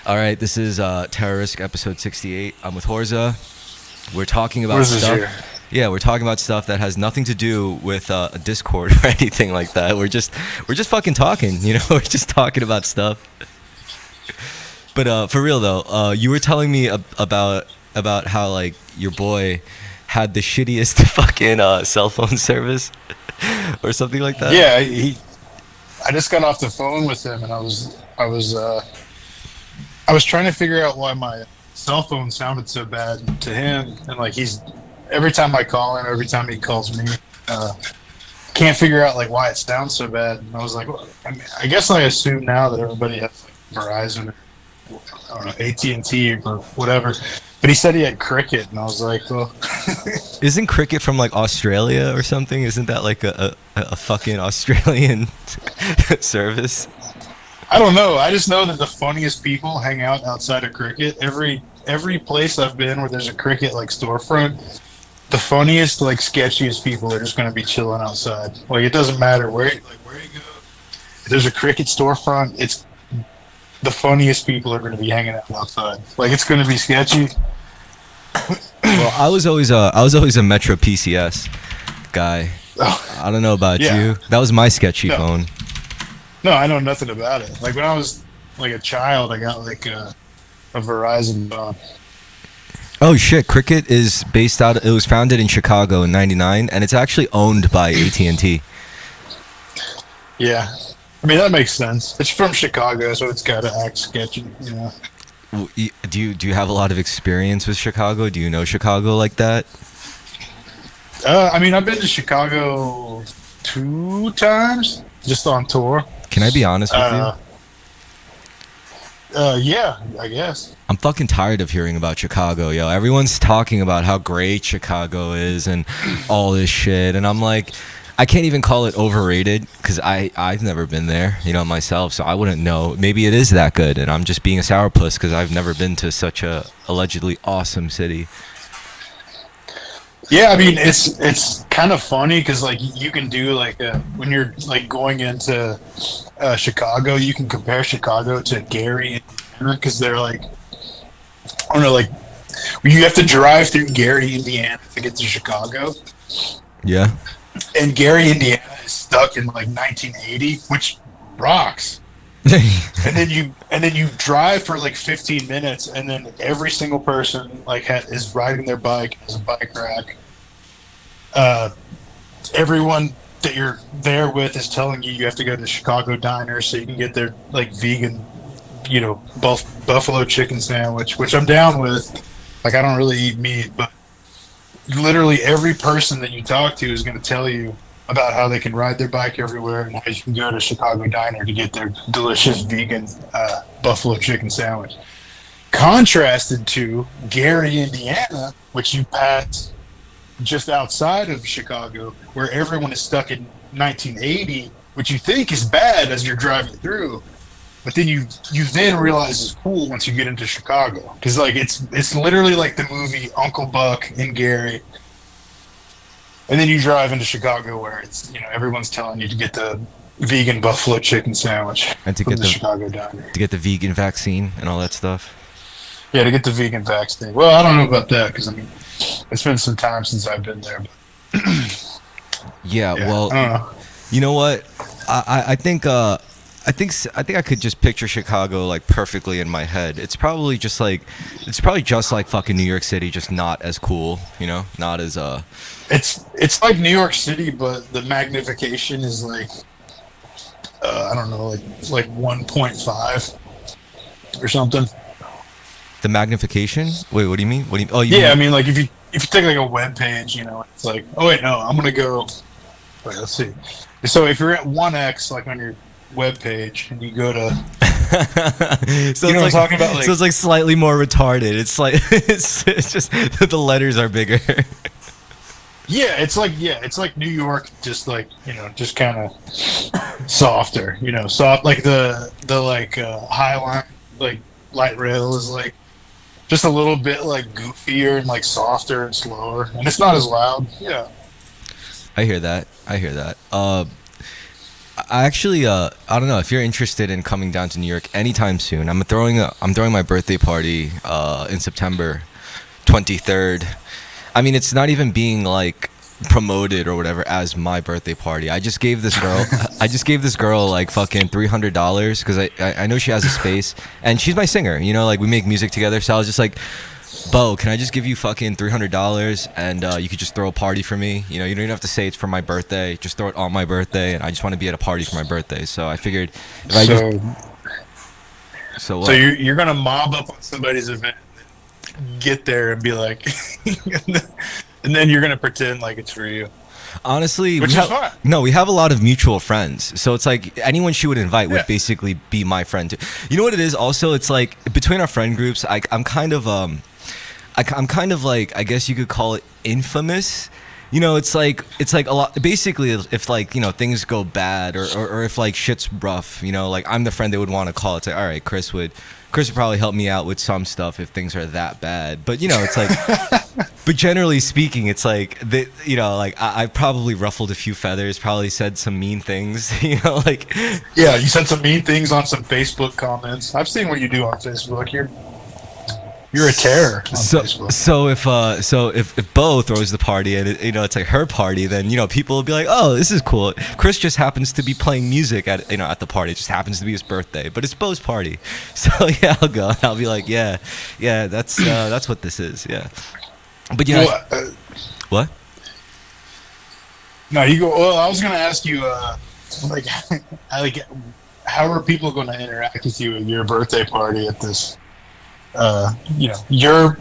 All right, this is Terrorisk episode 68. I'm with Horza. We're talking about Where's this stuff. here? Yeah, we're talking about stuff that has nothing to do with a Discord or anything like that. We're just fucking talking, you know. We're just talking about stuff. But for real though, you were telling me about how like your boy had the shittiest fucking cell phone service or something like that. Yeah, I just got off the phone with him, and I was trying to figure out why my cell phone sounded so bad to him, and like he's every time I call him, every time he calls me, uh, can't figure out like why it sounds so bad. And I was like, well, I guess I assume now that everybody has like Verizon, or, I don't know, AT&T or whatever. But he said he had Cricket, and I was like, well, Isn't Cricket from like Australia or something? Isn't that like a fucking Australian service? I don't know. I just know that the funniest people hang out outside of Cricket. Every place I've been where there's a Cricket like storefront, the funniest, like sketchiest people are just going to be chilling outside. Like it doesn't matter where you go. If there's a Cricket storefront, it's the funniest people are going to be hanging out outside. Like it's going to be sketchy. Well, I was always a Metro PCS guy. Oh, I don't know about yeah. you. That was my sketchy No, phone. no, I know nothing about it. Like when I was like a child, I got like a Verizon phone. Oh shit, Cricket is based out. It was founded in Chicago in '99, and it's actually owned by AT&T. Yeah. I mean that makes sense. It's from Chicago, so it's got to act sketchy, you know. Do you have a lot of experience with Chicago? Do you know Chicago like that? I mean, I've been to Chicago 2 times, just on tour. Can I be honest with you? Uh, yeah, I guess. I'm fucking tired of hearing about Chicago, yo. Everyone's talking about how great Chicago is and all this shit, and I'm like, I can't even call it overrated because I've never been there, you know, myself, so I wouldn't know. Maybe it is that good, and I'm just being a sourpuss because I've never been to such a allegedly awesome city. Yeah, I mean, it's kind of funny because like you can do like when you're like going into Chicago, you can compare Chicago to Gary and Indiana because they're like I don't know, like you have to drive through Gary, Indiana to get to Chicago. Yeah. And Gary, Indiana is stuck in like 1980, which rocks. And then you drive for like 15 minutes, and then every single person like is riding their bike, has a bike rack. Uh, Everyone that you're there with is telling you have to go to Chicago diner so you can get their like vegan, buffalo chicken sandwich, which I'm down with. Like I don't really eat meat, but literally every person that you talk to is going to tell you about how they can ride their bike everywhere and how you can go to Chicago Diner to get their delicious vegan buffalo chicken sandwich. Contrasted to Gary, Indiana, which you pass just outside of Chicago, where everyone is stuck in 1980, which you think is bad as you're driving through. But then you then realize it's cool once you get into Chicago because like it's literally like the movie Uncle Buck in Gary, and then you drive into Chicago where it's everyone's telling you to get the vegan buffalo chicken sandwich And to from get the the Chicago diner. to get the vegan vaccine and all that stuff. Yeah, to get the vegan vaccine. Well, I don't know about that because I mean it's been some time since I've been there. But Yeah, yeah, well, I don't know. you know what? I think I could just picture Chicago like perfectly in my head. It's probably just like fucking New York City, just not as cool, you know, not as It's like New York City, but the magnification is like I don't know, like 1.5 or something. the magnification. Wait, what do you mean? What do you? Oh, you Yeah, I mean? mean, like if you take like a web page, it's like, oh wait, no, I'm gonna go. Wait, let's see. So if you're at 1x, like on your web page, and you go to, So you know it's what I'm like talking about, so like it's like slightly more retarded. It's like it's just that the letters are bigger. yeah, it's like New York, just like just kind of softer, soft like the like High Line, like light rail is like just a little bit like goofier and like softer and slower, and it's not as loud. Yeah. I hear that. I hear that. I actually, I don't know if you're interested in coming down to New York anytime soon. I'm throwing my birthday party in September 23rd. I mean, it's not even being like promoted or whatever as my birthday party. I just gave this girl like fucking $300 because I know she has a space and she's my singer. You know, like we make music together. So I was just like, Bo, can I just give you fucking $300 and you could just throw a party for me? You know, you don't even have to say it's for my birthday. Just throw it on my birthday, and I just want to be at a party for my birthday. So I figured if I So, just so what? so you're gonna mob up on somebody's event, get there, and be like, and then you're gonna pretend like it's for you. Honestly, Which is fine. no, we have a lot of mutual friends. So it's like anyone she would invite Yeah. would basically be my friend too. You know what it is? Also, it's like between our friend groups, I'm kind of I'm kind of like, I guess you could call it infamous. You know, it's like a lot. Basically, if like, you know, things go bad or if like shit's rough, you know, like I'm the friend they would want to call. It's like, all right, Chris would probably help me out with some stuff if things are that bad. But you know, it's like, but generally speaking, it's like that. You know, like I probably ruffled a few feathers, probably said some mean things. You know, like Yeah, you said some mean things on some Facebook comments. I've seen what you do on Facebook. You're a terror on Facebook. So if Bo throws the party and you know it's like her party, then you know people will be like, oh, this is cool. Chris just happens to be playing music at the party. It just happens to be his birthday, but it's Bo's party. So yeah, I'll go. I'll be like, yeah, that's what this is. Yeah, but you know, Well, what? no, you go. Well, I was gonna ask you, like, how are people going to interact with you at your birthday party at this? Your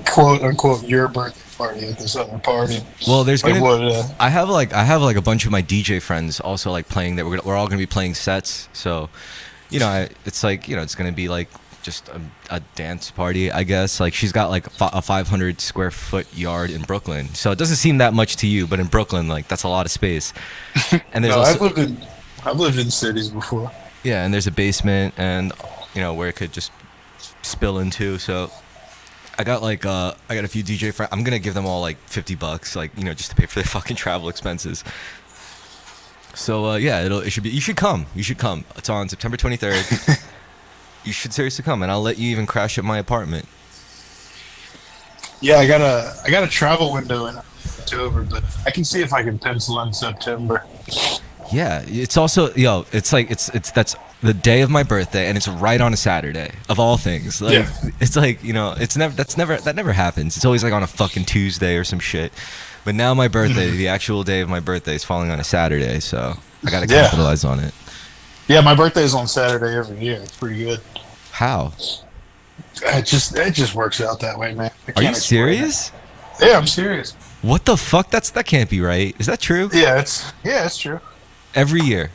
quote unquote your birthday party at this other party. Well, there's Like gonna. what? I have like a bunch of my DJ friends also like playing that. We're all gonna be playing sets. So, you know, it's like, you know, it's gonna be like just a dance party, I guess. Like she's got like a 500 square foot yard in Brooklyn, so it doesn't seem that much to you, but in Brooklyn, like that's a lot of space. And there's No, also I've lived in cities before. yeah, and there's a basement, and you know where it could just spill into. So I got a few DJ friends. I'm gonna give them all like $50, like, you know, just to pay for their fucking travel expenses. So yeah, it should be. You should come. It's on September 23rd. You should seriously come, and I'll let you even crash at my apartment. Yeah, I got a travel window in October, but I can see if I can pencil in September. Yeah, it's also it's like it's that's the day of my birthday, and it's right on a Saturday of all things. Like, Yeah. it's like, you know, that never happens. It's always like on a fucking Tuesday or some shit. But now my birthday, the actual day of my birthday, is falling on a Saturday, so I gotta Yeah. capitalize on it. Yeah, my birthday is on Saturday every year. It's pretty good. How? It just works out that way, man. I Are you can't explain it. serious? Yeah, I'm serious. What the fuck? That can't be right. Is that true? Yeah, it's true. Every year,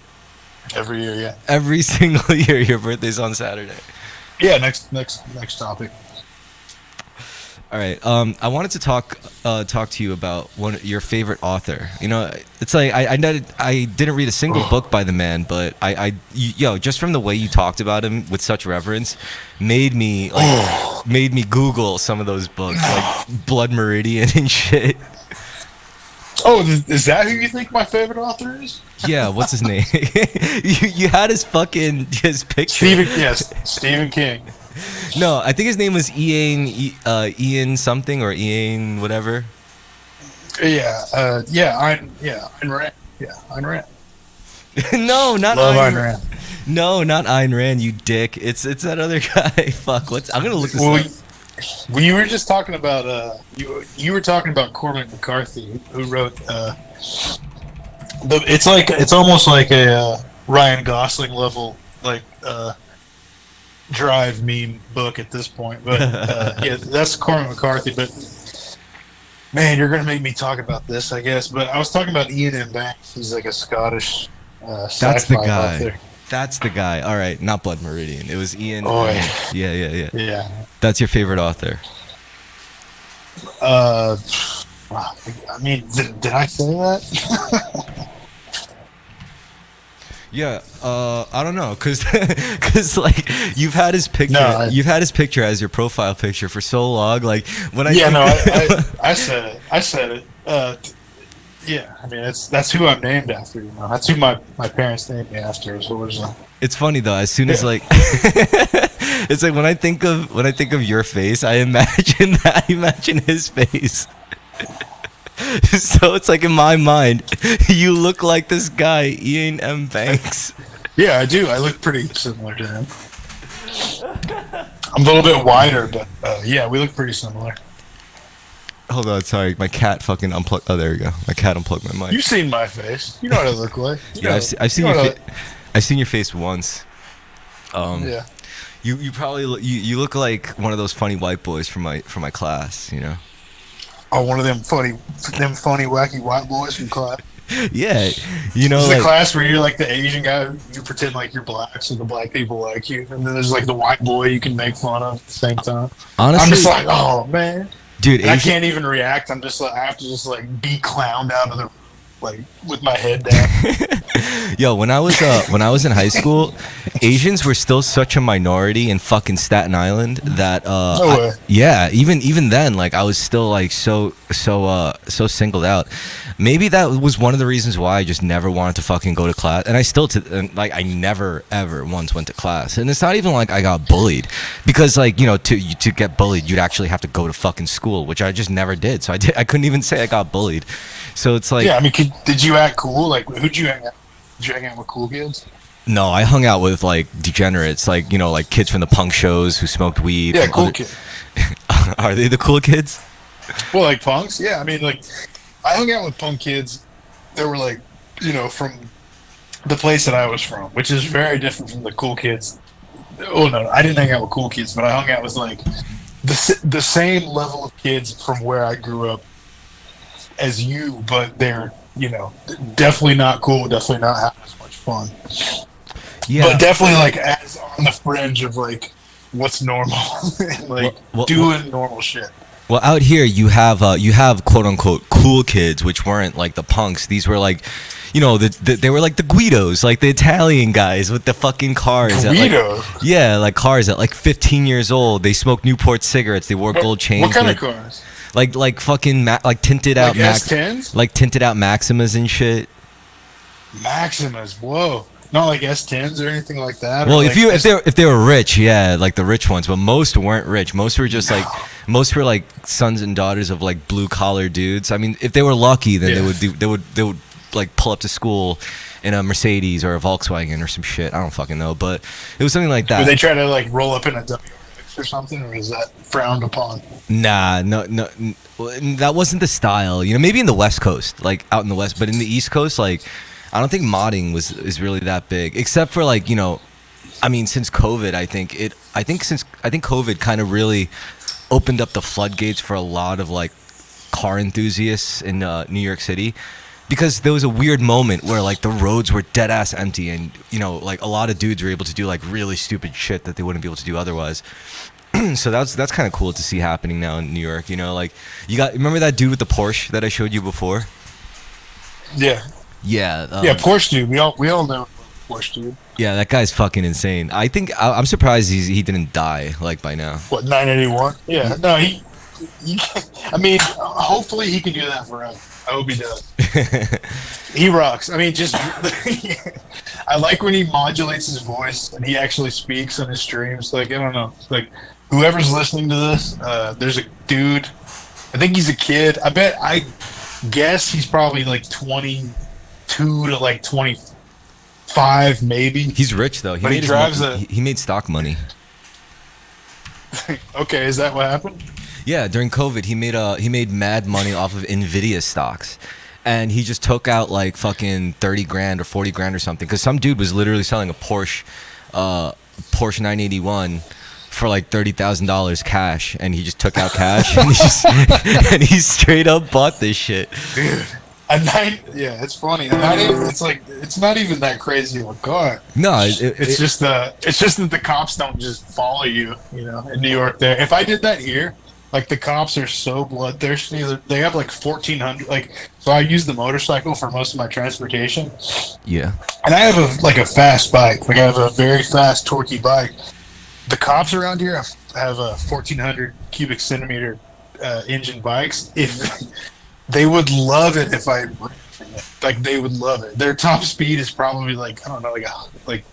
Every year, yeah. every single year, your birthday's on Saturday. Yeah, next topic. All right. I wanted to talk to you about your favorite author. You know, it's like I didn't read a single book by the man, but just from the way you talked about him with such reverence, made me Google some of those books, like Blood Meridian and shit. Oh, is that who you think my favorite author is? Yeah, what's his name? you had his picture. Stephen King. No, I think his name was Ian something, or Ian whatever. Ayn Rand. Yeah, Ayn Rand. No, not Love Ayn Ayn Rand. No, not Ayn Rand, you dick. It's that other guy. Fuck. I'm gonna look this up. Well, you were just talking about you were talking about Cormac McCarthy, who wrote it's almost like a Ryan Gosling level Drive meme book at this point, but yeah, that's Cormac McCarthy. But man, you're gonna make me talk about this, I guess. But I was talking about Ian M. Banks. He's like a Scottish That's the sci-fi guy. author. That's the guy. All right, not Blood Meridian. It was Ian. Oh, Yeah. Yeah. That's your favorite author. I mean, did I say that? Yeah, I don't know, cause like you've had his picture, as your profile picture for so long. Like when I Yeah, no, I said it. Yeah, I mean that's who I'm named after. You know, that's who my parents named me after. Is Horza. It's funny though. As soon as like, it's like when I think of your face, I imagine that. I imagine his face. So it's like in my mind, you look like this guy, Ian M. Banks. Yeah, I do. I look pretty similar to him. I'm a little bit wider, but yeah, we look pretty similar. Hold on, sorry, my cat fucking unplugged. Oh, there we go. My cat unplugged my mic. You've seen my face. You know what I look like. Yeah, I've seen your I've seen your face once. Yeah. You probably you look like one of those funny white boys from my class, you know. Oh, one of them funny wacky white boys from class. Yeah, you know, it's like, the class where you're like the Asian guy, you pretend like you're black, so the black people like you, and then there's like the white boy you can make fun of at the same time. Honestly, I'm just like, oh man, dude, I can't even react. I'm just like, I have to just like be clowned out of the like with my head down. Yo, when I was in high school, Asians were still such a minority in fucking Staten Island that No way. yeah, even then, like I was still like so singled out. Maybe that was one of the reasons why I just never wanted to fucking go to class, and I never ever once went to class. And it's not even like I got bullied, because like, you know, to get bullied, you'd actually have to go to fucking school, which I just never did. So I couldn't even say I got bullied. So it's like, Yeah, I mean, did you act cool? Like, who'd you hang out? Did you hang out with cool kids? no, I hung out with like degenerates, like, you know, like kids from the punk shows who smoked weed. Yeah, from cool other- kids. Are they the cool kids? Well, like punks. Yeah, I mean, like I hung out with punk kids that were like, you know, from the place that I was from, which is very different from the cool kids. Oh no, I didn't hang out with cool kids, but I hung out with like the same level of kids from where I grew up as you, but they're, you know, definitely not cool, definitely not having as much fun. Yeah. But definitely like as on the fringe of like what's normal and like doing normal shit. Well, out here you have quote unquote cool kids, which weren't like the punks. These were like, you know, they were like the Guidos, like the Italian guys with the fucking cars. Guido? Yeah, like cars at like 15 years old. They smoked Newport cigarettes. They wore gold chains. What kind of cars? Like fucking like tinted out S10s? like tinted out Maximas and shit. Maximas, whoa. Not like S10s or anything like that. Well, like if they were rich, yeah, like the rich ones, but most weren't rich. Most were just most were like sons and daughters of like blue collar dudes. I mean, if they were lucky, then they would like pull up to school in a Mercedes or a Volkswagen or some shit. I don't fucking know, but it was something like that. Would they try to like roll up in a WRX or something, or is that frowned upon? Nah, no, that wasn't the style. You know, maybe in the West Coast, like out in the West, but in the East Coast, like I don't think modding is really that big, except for like, you know, I mean, since COVID, I think COVID kind of really opened up the floodgates for a lot of like car enthusiasts in New York City, because there was a weird moment where like the roads were dead ass empty, and you know, like a lot of dudes were able to do like really stupid shit that they wouldn't be able to do otherwise. So that's kind of cool to see happening now in New York. You know, like remember that dude with the Porsche that I showed you before? Yeah. Yeah. Yeah, Porsche dude. We all know Porsche dude. Yeah, that guy's fucking insane. I think I'm surprised he didn't die like by now. What, 981? Yeah. No, he I mean, hopefully he can do that forever. I hope he does. He rocks. I mean, just I like when he modulates his voice and he actually speaks on his streams. Like, I don't know. Like, whoever's listening to this, there's a dude. I think he's a kid. I guess he's probably like 22 to like 25, maybe. He's rich though. But he drives he made stock money. Okay, is that what happened? Yeah, during COVID, he made mad money off of Nvidia stocks, and he just took out like fucking 30 grand or 40 grand or something, because some dude was literally selling a Porsche 981 for like $30,000 cash, and he just took out cash and he straight up bought this shit. Dude, yeah, it's funny. It's not even that crazy of a car. No, it's just that the cops don't just follow you. You know, in New York, there. If I did that here, like the cops are so bloodthirsty. They have like 1,400. Like, so I use the motorcycle for most of my transportation. Yeah. And I have a fast bike. Like I have a very fast, torquey bike. The cops around here have a 1,400 cubic centimeter engine bikes. They would love it if I ran from it. Like they would love it. Their top speed is probably like I don't know, like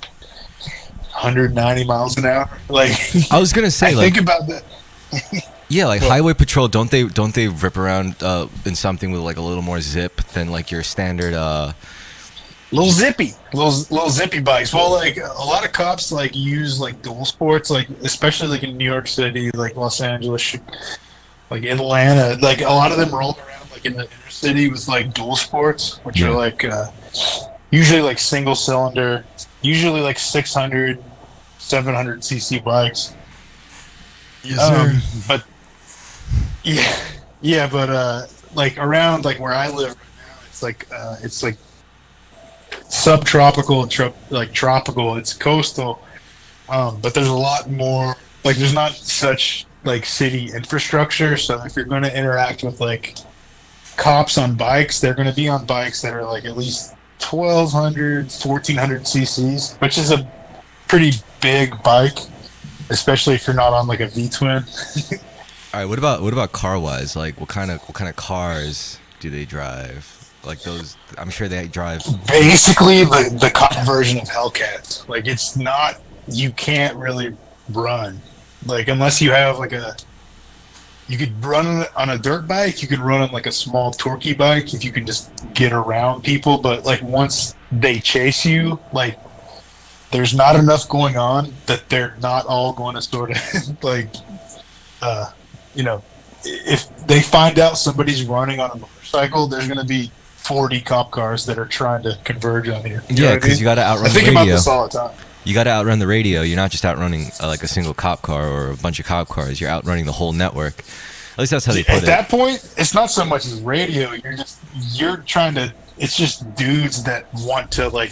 190 miles an hour. Like I was gonna say, I like, think about that. yeah, like Well, highway patrol. Don't they rip around in something with like a little more zip than like your standard? little zippy bikes. Well, like a lot of cops like use like dual sports, like especially like in New York City, like Los Angeles, like Atlanta. Like a lot of them roll around like in the inner city with like dual sports, which Yeah. are like usually like single cylinder, usually like 600, 700 cc bikes. Yes, sir. But yeah, yeah, but like around like where I live right now, it's like subtropical and like tropical. It's coastal, but there's a lot more. Like there's not such like city infrastructure. So if you're going to interact with like cops on bikes, they're going to be on bikes that are like at least 1,200, 1,400 cc's, which is a pretty big bike, especially if you're not on like a V twin. All right. What about car wise? Like, what kind of cars do they drive? Like those, I'm sure they drive. Basically, the cop version of Hellcat. Like it's not. You can't really run. Like unless you have like a. You could run on a dirt bike. You could run on like a small torquey bike if you can just get around people. But like once they chase you, like there's not enough going on that they're not all going to sort of like, you know, if they find out somebody's running on a motorcycle, there's going to be 40 cop cars that are trying to converge on you. You know Yeah, what I because mean? you got to outrun I the think about radio. this all the time. You got to outrun the radio. You're not just outrunning like a single cop car or a bunch of cop cars. You're outrunning the whole network. At least that's how they put At it. that point, it's not so much as radio. You're trying to. It's just dudes that want to like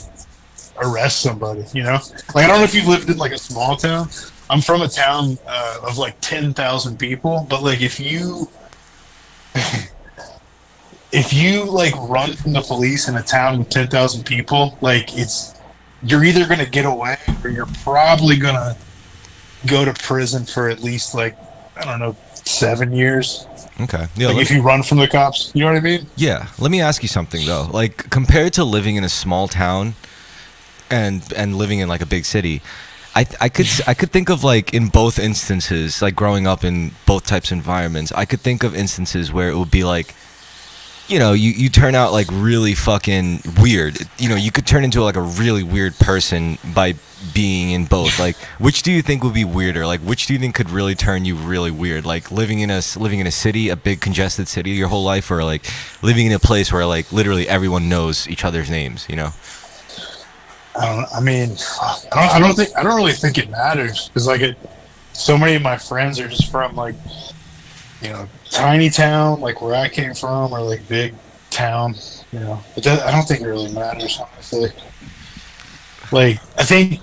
arrest somebody. You know, like I don't know if you've lived in like a small town. I'm from a town of like 10,000 people, but like if you if you like run from the police in a town with 10,000 people, like you're either gonna get away or you're probably gonna go to prison for at least like I don't know 7 years. Okay. Yeah. Like if you run from the cops, you know what I mean? Yeah. Let me ask you something though. Like compared to living in a small town and living in like a big city, I could think of like in both instances, like growing up in both types of environments, I could think of instances where it would be like, you know, you turn out like really fucking weird. You know, you could turn into like a really weird person by being in both. Like, which do you think would be weirder? Like, which do you think could really turn you really weird? Like living in a city, a big congested city your whole life, or like living in a place where like literally everyone knows each other's names, you know? I don't really think it matters because so many of my friends are just from like, you know, tiny town, like where I came from, or like big town, you know. But I don't think it really matters, honestly. Like, I think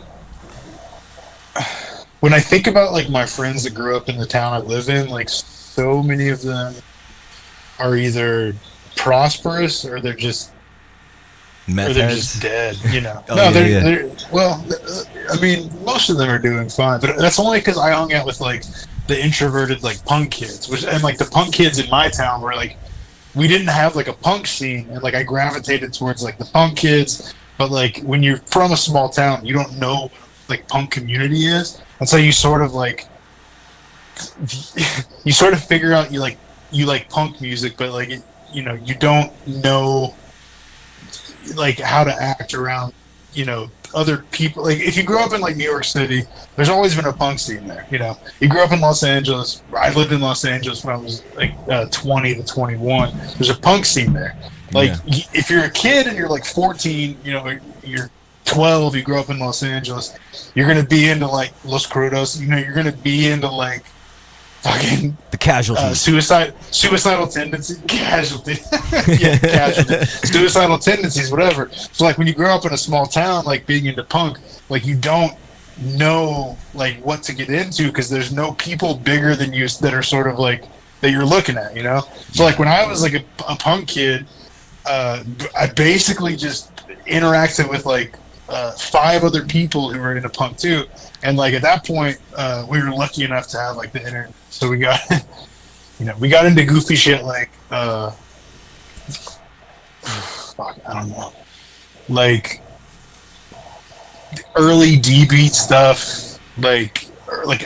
when I think about like my friends that grew up in the town I live in, like so many of them are either prosperous or they're just Meth or they're heads? just dead, you know. Oh, No, yeah, they're, yeah. they're well. I mean, most of them are doing fine, but that's only because I hung out with like the introverted like punk kids, and like the punk kids in my town were like we didn't have like a punk scene, and like I gravitated towards like the punk kids. But like when you're from a small town, you don't know what like punk community is, and so you sort of like you sort of figure out you like punk music, but like you know you don't know like how to act around, you know, other people. Like if you grew up in like New York City, there's always been a punk scene there. You know, you grew up in Los Angeles. I lived in Los Angeles when I was like 20 to 21. There's a punk scene there. Like if you're a kid and you're like 14, you know, you're 12, you grow up in Los Angeles, you're gonna be into like Los Crudos. You know, you're gonna be into like fucking The casualties. suicidal tendencies, casualty, yeah, casualty, suicidal tendencies, whatever. So like when you grow up in a small town, like being into punk, like you don't know like what to get into because there's no people bigger than you that are sort of like that you're looking at, you know. So like when I was like a punk kid, I basically just interacted with like 5 other people who were into punk too. And like at that point, we were lucky enough to have like the internet, so we got, you know, we got into goofy shit like fuck, I don't know, like early D beat stuff, like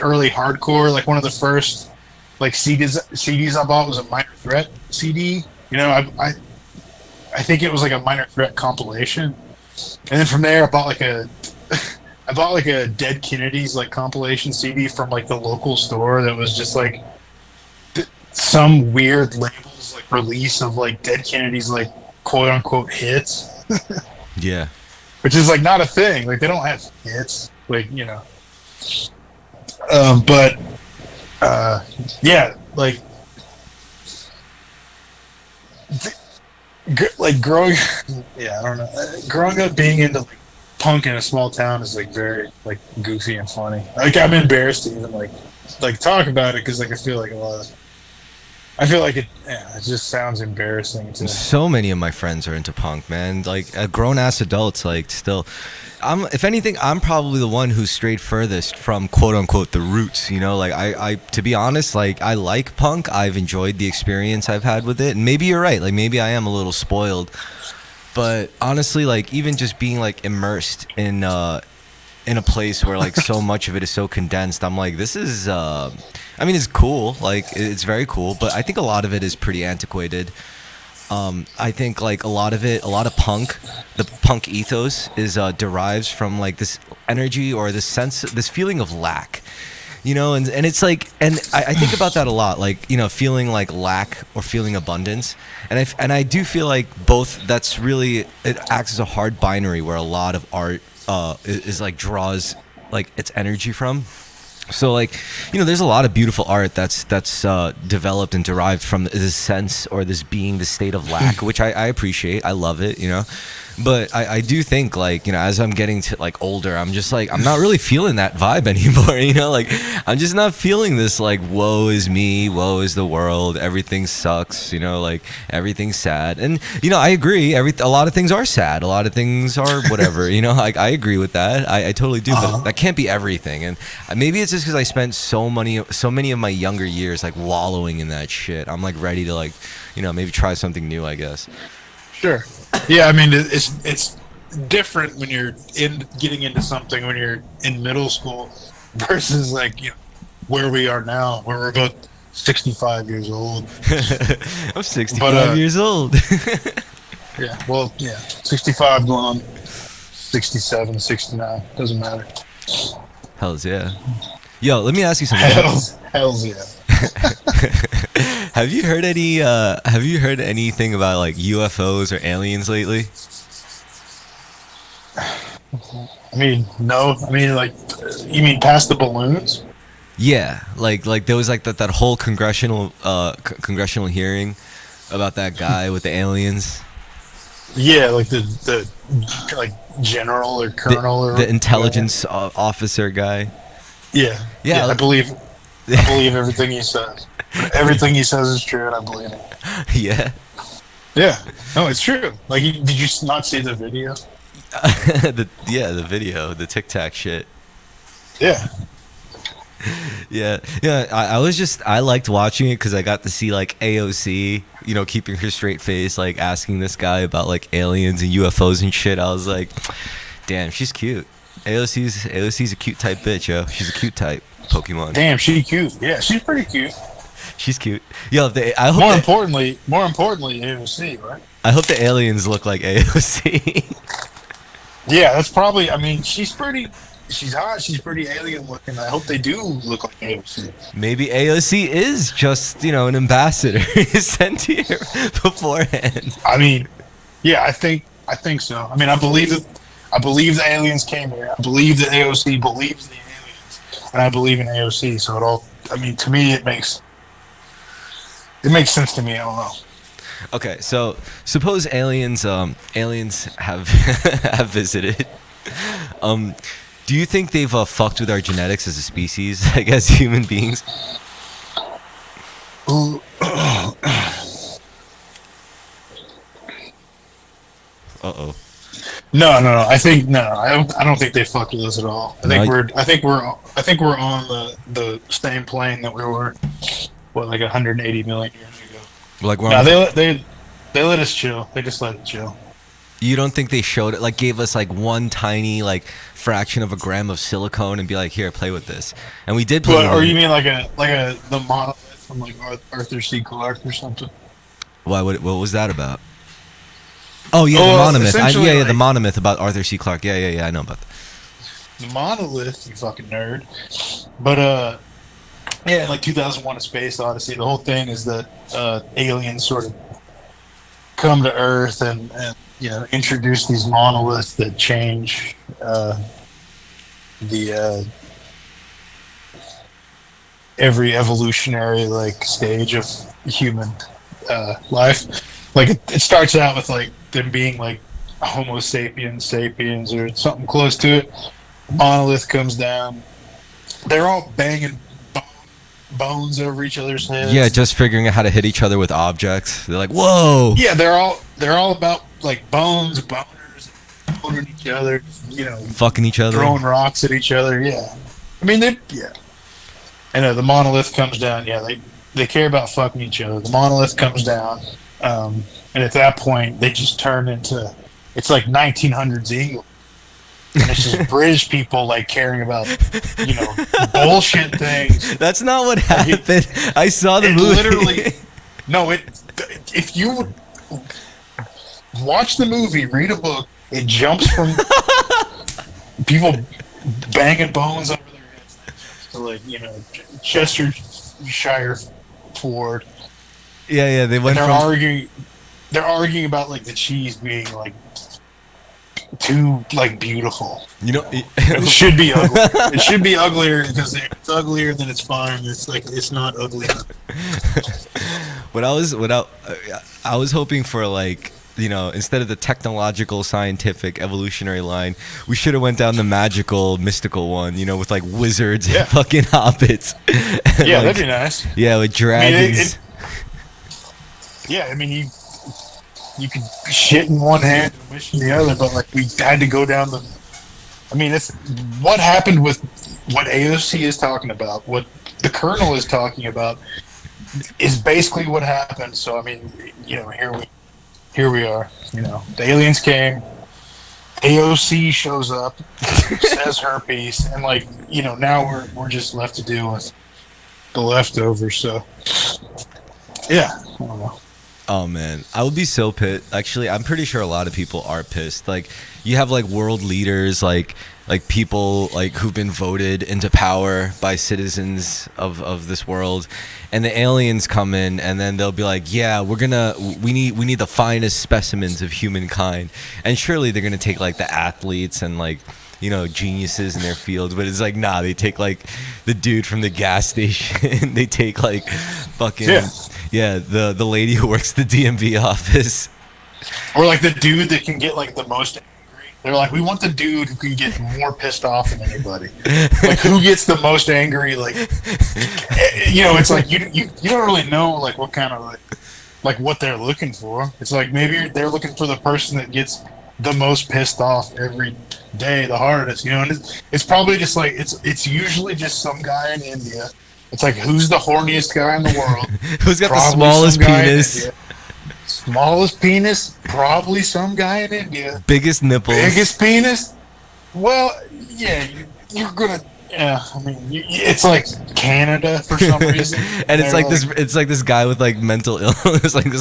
early hardcore. Like one of the first like CDs I bought was a Minor Threat CD. You know, I think it was like a Minor Threat compilation, and then from there I bought like a I bought like a Dead Kennedys like compilation CD from like the local store that was just like some weird labels like release of like Dead Kennedys like quote unquote hits. Yeah. Which is like not a thing. Like they don't have hits. Like, you know. But yeah, like like growing yeah, I don't know. Growing up being into like punk in a small town is like very like goofy and funny. Like I'm embarrassed to even like talk about it because like I feel like it just sounds embarrassing to. So many of my friends are into punk, man. Like grown ass adults, like still. If anything, I'm probably the one who's strayed furthest from quote unquote the roots. You know, like I to be honest, like I like punk. I've enjoyed the experience I've had with it, and maybe you're right. Like maybe I am a little spoiled, but honestly, like even just being like immersed in a place where like so much of it is so condensed, I'm like, this is I mean, it's cool, like it's very cool, but I think a lot of it is pretty antiquated. I think like a lot of punk, the punk ethos is derives from like this energy or this sense, this feeling of lack, you know, and it's like, and I think about that a lot, like, you know, feeling like lack or feeling abundance, and I do feel like both. That's really, it acts as a hard binary where a lot of art is like draws like its energy from. So like, you know, there's a lot of beautiful art that's developed and derived from this sense or this being, the state of lack, which I appreciate. I love it, you know. But I do think, like, you know, as I'm getting to like older, I'm just like, I'm not really feeling that vibe anymore, you know. Like I'm just not feeling this like woe is me, woe is the world, everything sucks, you know, like everything's sad. And you know, I agree, a lot of things are sad, a lot of things are whatever, you know. Like I agree with that, I totally do. But that can't be everything. And maybe it's just because I spent so many of my younger years like wallowing in that shit. I'm like ready to, like, you know, maybe try something new, I guess. Sure. Yeah, I mean it's different when you're getting into something when you're in middle school versus like, you know, where we are now, where we're about 65 years old. I'm 65 years old. Yeah, well, yeah, 65 going on 67, 69, doesn't matter. Hells yeah. Yo, let me ask you something. Hells yeah. Have you heard anything about like UFOs or aliens lately? I mean, no. I mean, like, you mean past the balloons? Yeah, like there was like that whole congressional hearing about that guy with the aliens. Yeah, like the like general or colonel or the intelligence officer guy. Yeah. Yeah, I believe everything he says. Everything he says is true, and I believe it. Yeah. Yeah. No, it's true. Like, did you not see the video? the video, the Tic Tac shit. Yeah. Yeah. I liked watching it because I got to see like AOC, you know, keeping her straight face, like asking this guy about like aliens and UFOs and shit. I was like, damn, she's cute. AOC's a cute type bitch, yo. She's a cute type Pokemon. Damn, she's cute. Yeah, she's pretty cute. She's cute. Yo, I hope more importantly, AOC, right? I hope the aliens look like AOC. Yeah, that's probably. I mean, she's hot. She's pretty alien looking. I hope they do look like AOC. Maybe AOC is just, you know, an ambassador sent here beforehand. I mean, yeah, I think so. I mean, I believe the aliens came here. I believe that AOC believes the aliens, and I believe in AOC. So it all. I mean, to me, it makes sense to me. I don't know. Okay, so suppose aliens have have visited. Do you think they've fucked with our genetics as a species, like as human beings? Uh-oh. No. I don't think they fucked with us at all. I think we're on the same plane that we were, like 180 million years ago. Like they let us chill. They just let it chill. You don't think they showed it, like gave us like one tiny like fraction of a gram of silicone and be like, here, play with this, and we did play But, with or it. you mean like the monolith from like Arthur C. Clarke or something? Why? What was that about? Oh yeah, the Well, monomyth. essentially, The like- monomyth about Arthur C. Clarke. Yeah, I know about that. The monolith, you fucking nerd. But yeah, like 2001: A Space Odyssey. The whole thing is that aliens sort of come to Earth and introduce these monoliths that change the every evolutionary like stage of human life. Like it starts out with like them being like Homo sapiens or something close to it. Monolith comes down. They're all banging bones over each other's heads. Yeah, just figuring out how to hit each other with objects. They're like, whoa. Yeah, they're all about like boners, boning each other, Fucking each other. throwing rocks at each other. Yeah, I mean yeah. And the monolith comes down. Yeah, they care about fucking each other. The monolith comes down, and at that point they just turn into it's like 1900s England. And it's just British people like caring about, bullshit things. That's not what happened. I saw the It movie. literally, no, if you would watch the movie, read a book, it jumps from people banging bones over their heads to like, Chestershire Ford. Yeah, they went And from. they're arguing about like the cheese being like too like beautiful. It should be ugly. It should be uglier because if it's uglier, then it's fine. It's like it's not ugly. I was hoping for like, instead of the technological, scientific, evolutionary line, we should have went down the magical, mystical one. With like wizards Yeah. and fucking hobbits. And, Yeah, like, that'd be nice. Yeah, with dragons. Yeah, I mean you could shit in one hand and wish in the other, but like we had to go down the. I mean, it's what happened with what AOC is talking about, what the Colonel is talking about, is basically what happened. So I mean, here we are. The aliens came. AOC shows up, says her piece, and like now we're just left to deal with the leftovers. So yeah, I don't know. Oh man, I would be so pissed. Actually, I'm pretty sure a lot of people are pissed. Like, you have like world leaders, like people like who've been voted into power by citizens of this world, and the aliens come in, and then they'll be like, "Yeah, we need the finest specimens of humankind," and surely they're gonna take like the athletes and like geniuses in their field, but it's like, nah, they take like the dude from the gas station. They take like fucking the lady who works the DMV office, or like the dude that can get like the most angry. They're like, we want the dude who can get more pissed off than anybody. Like, who gets the most angry? Like, it's like you don't really know like what kind of like what they're looking for. It's like maybe they're looking for the person that gets the most pissed off every day, the hardest, and it's probably just like it's usually just some guy in India. It's like, who's the horniest guy in the world? who's got Probably the smallest some guy in penis, India. Smallest penis, probably some guy in India. biggest nipples. Biggest penis? Well, yeah, you're gonna. Yeah, I mean, it's like Canada for some reason, And it's they're like this. It's like this guy with like mental illness, like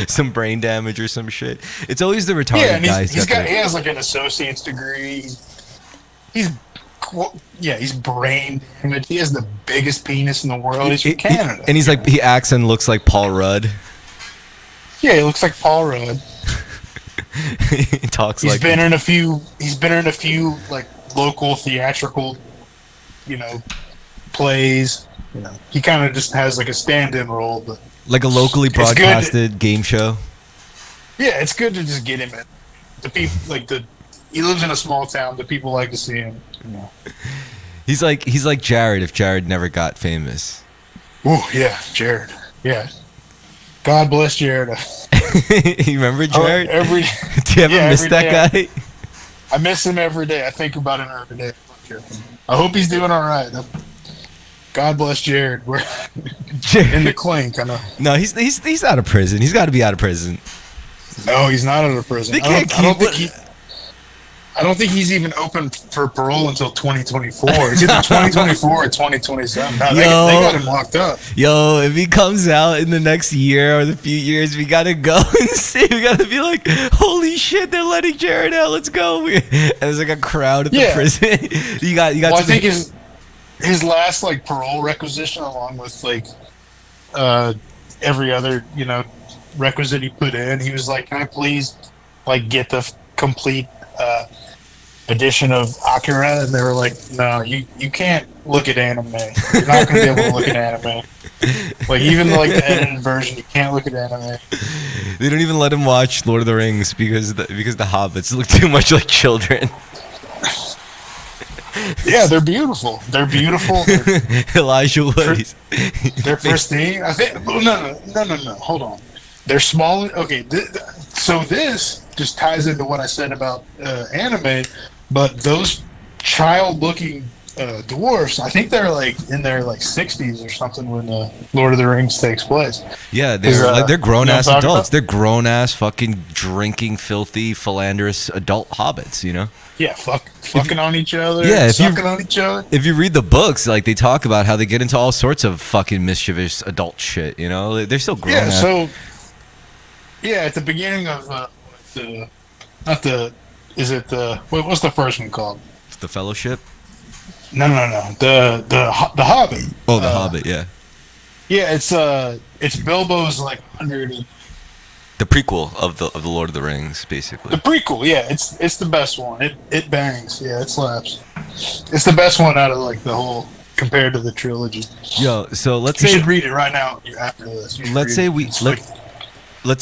some brain damage or some shit. It's always the retarded Yeah, and guys. he has like an associate's degree. He's brain damaged. He has the biggest penis in the world. He's from Canada, and he's like, he acts and looks like Paul Rudd. yeah, he looks like Paul Rudd. He talks He's like. been in a few like local theatrical, plays. He kind of just has like a stand-in role, but Like a locally It's good. broadcasted game show. yeah, it's good to just get him in. The people he lives in a small town. The people like to see him. He's like Jared if Jared never got famous. Oh yeah, Jared. Yeah, God bless Jared. You remember Jared? Every Do you ever yeah, miss every that day. guy? I miss him every day. I think about him every day. I hope he's doing all right. God bless Jared. We're in the clink. I know. No, he's out of prison. He's got to be out of prison. No, he's not out of prison. They can't I don't think he's even open for parole until 2024. It's either 2024 or 2027. No, they got him locked up. Yo, if he comes out in the next year or the few years, we gotta go and see. We gotta be like, holy shit, they're letting Jared out. Let's go. And there's like a crowd at the prison. you got. Well, I think his last like parole requisition, along with like every other requisite he put in, he was like, "Can I please like get the complete edition of Akira?" And they were like, "No, you can't look at anime. You're not going to be able to look at anime. Like even like the edited version, you can't look at anime." They don't even let him watch Lord of the Rings because the hobbits look too much like children. Yeah, they're beautiful. They're beautiful. Elijah Wood. They're pristine. I think. No. Hold on. They're small. Okay, so this just ties into what I said about anime, but those child-looking dwarfs, I think they're like in their like 60s or something when Lord of the Rings takes place. Yeah, they're grown-ass adults. They're grown-ass, fucking drinking, filthy, philanderous adult hobbits. Yeah, fucking on each other. Yeah, sucking on each other. If you read the books, like they talk about how they get into all sorts of fucking mischievous adult shit. They're still grown. Yeah, so. Yeah, at the beginning of what's the first one called? It's the Fellowship. No. The Hobbit. Oh, the Hobbit. Yeah. Yeah, it's Bilbo's like 100. The prequel of the Lord of the Rings, basically. The prequel, yeah, it's the best one. It bangs. Yeah, it slaps. It's the best one out of like the whole compared to the trilogy. Yo, so let's you say should read it right now after this. Let's say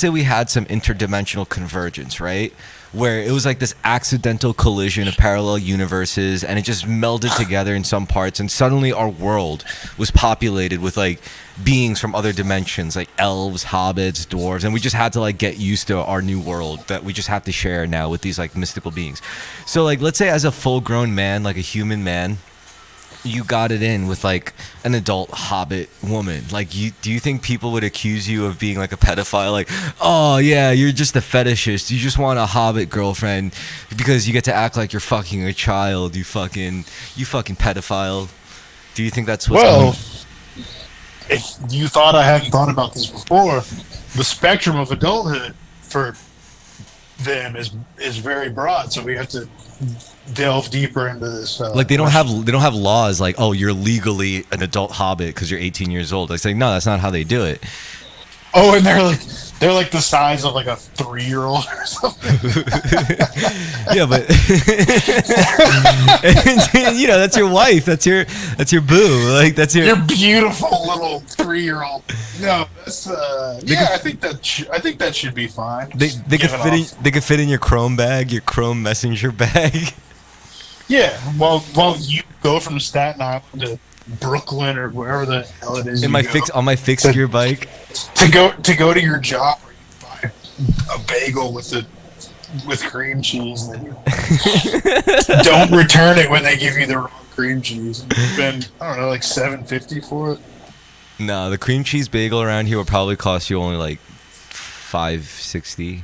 we had some interdimensional convergence, right? Where it was like this accidental collision of parallel universes and it just melded together in some parts, and suddenly our world was populated with like beings from other dimensions, like elves, hobbits, dwarves, and we just had to like get used to our new world that we just have to share now with these like mystical beings. So like let's say as a full-grown man, like a human man, you got it in with like an adult hobbit woman. Like do you think people would accuse you of being like a pedophile? Like, oh yeah, you're just a fetishist. You just want a hobbit girlfriend because you get to act like you're fucking a child. You fucking pedophile. Do you think that's what's going on? If you thought I hadn't thought about this before, the spectrum of adulthood for them is very broad. So we have to delve deeper into this. Like they don't have laws like, oh, you're legally an adult hobbit because you're 18 years old. I say no, that's not how they do it. Oh, and they're like the size of like a 3-year-old or something. Yeah, but and, that's your wife. That's your boo. Like that's your beautiful little 3-year-old. No, that's I think that should be fine. They could fit in your Chrome bag, your Chrome Messenger bag. Yeah, well, you go from Staten Island to Brooklyn or wherever the hell it is. On my fixed gear bike. To go to your job, where you buy a bagel with cream cheese, and then you don't return it when they give you the wrong cream cheese. And you spend like $7.50 for it. No, the cream cheese bagel around here will probably cost you only like $5.60.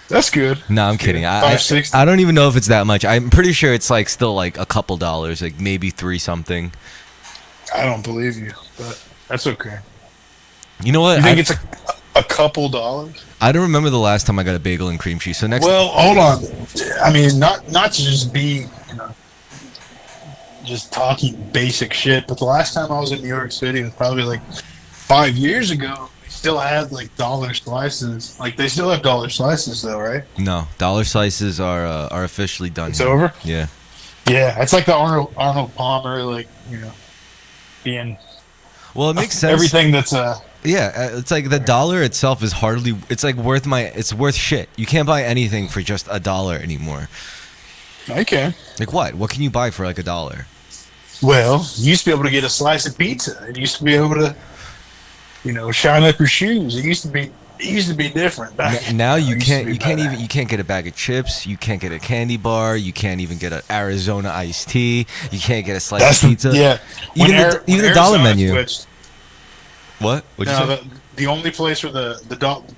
That's good. No, I'm kidding. I don't even know if it's that much. I'm pretty sure it's like still like a couple dollars, like maybe $3 something. I don't believe you, but that's okay. You know what? You think it's a couple dollars? I don't remember the last time I got a bagel and cream cheese. So Well, hold on. I mean, not to just be, just talking basic shit, but the last time I was in New York City was probably like 5 years ago. They still had like dollar slices. Like they still have dollar slices though, right? No, dollar slices are officially done. It's over? Yeah. Yeah, it's like the Arnold Palmer, like, being. Well, it makes sense. Everything that's yeah, it's like the dollar itself is hardly. It's like it's worth shit. You can't buy anything for just $1 anymore. I can. Like what? What can you buy for like $1? Well, you used to be able to get a slice of pizza. It used to be able to, shine up your shoes. It used to be different. Now you can't get a bag of chips. You can't get a candy bar. You can't even get an Arizona iced tea. You can't get a slice of pizza. Yeah. Even the dollar menu. Switched, What? What'd you say? The only place where the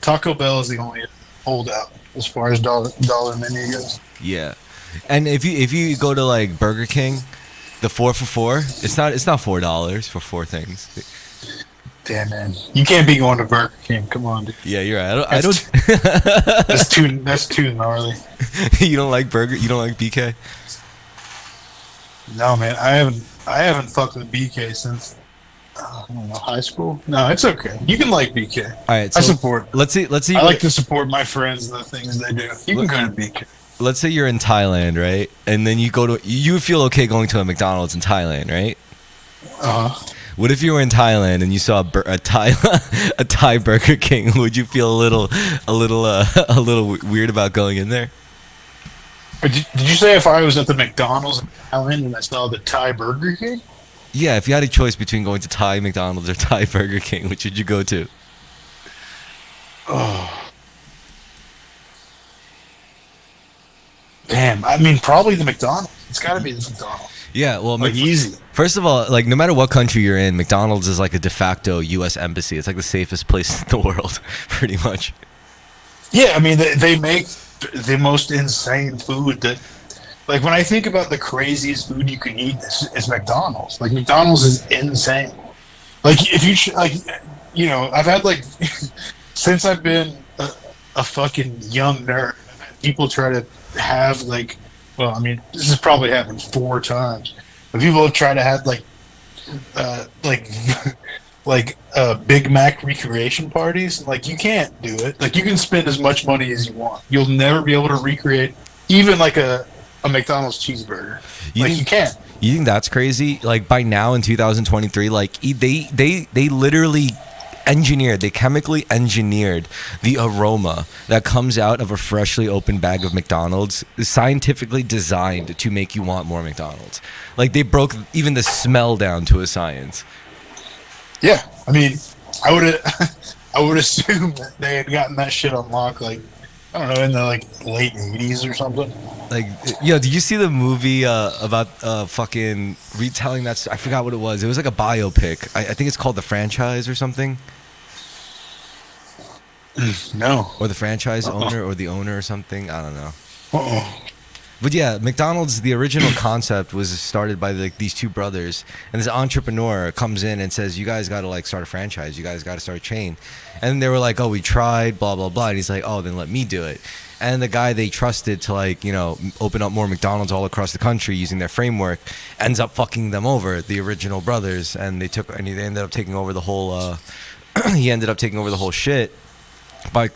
Taco Bell is the only holdout as far as dollar menu goes. Yeah, and if you go to like Burger King, the 4 for $4, it's not $4 for 4 things. Damn, man, you can't be going to Burger King. Come on, dude. Yeah, you're right. I don't. That's too gnarly. You don't like burger? You don't like BK? No, man, I haven't fucked with BK since I don't know, high school. No, it's okay. You can like BK. All right, so I support. Let's see. I like to support my friends and the things they do. You can go to BK. Let's say you're in Thailand, right? And then you feel okay going to a McDonald's in Thailand, right? What if you were in Thailand and you saw a Thai Burger King? Would you feel a little weird about going in there? But did you say if I was at the McDonald's in Thailand and I saw the Thai Burger King? Yeah, if you had a choice between going to Thai McDonald's or Thai Burger King, which would you go to? Oh. Damn, I mean, probably the McDonald's. It's got to be the McDonald's. Yeah, well, like, easy. First of all, like no matter what country you're in, McDonald's is like a de facto U.S. embassy. It's like the safest place in the world, pretty much. Yeah, I mean, they make the most insane food that, like, when I think about the craziest food you can eat, it's McDonald's. Like, McDonald's is insane. Like, if you I've had, like, since I've been a fucking young nerd, people try to have, like, well, I mean, this has probably happened 4 times. But people have tried to have, Big Mac recreation parties. Like, you can't do it. Like, you can spend as much money as you want. You'll never be able to recreate even, like, a McDonald's cheeseburger. You can't. You think that's crazy? Like, by now in 2023, like, they literally they chemically engineered the aroma that comes out of a freshly opened bag of McDonald's, scientifically designed to make you want more McDonald's. Like, they broke even the smell down to a science. Yeah, I mean, I would assume that they had gotten that shit on lock, like, I don't know, in the late 80s or something. Like, yo, did you see the movie about fucking retelling that? I forgot what it was. It was like a biopic. I think it's called The Franchise or something. No. Or the franchise owner or the owner or something. I don't know. Uh-oh. But yeah, McDonald's, the original concept was started by these 2 brothers, and this entrepreneur comes in and says, you guys got to start a franchise, you guys got to start a chain. And they were like, oh, we tried, blah blah blah. And he's like, oh, then let me do it. And the guy they trusted to open up more McDonald's all across the country using their framework ends up fucking them over, the original brothers, and they ended up taking over the whole he ended up taking over the whole shit by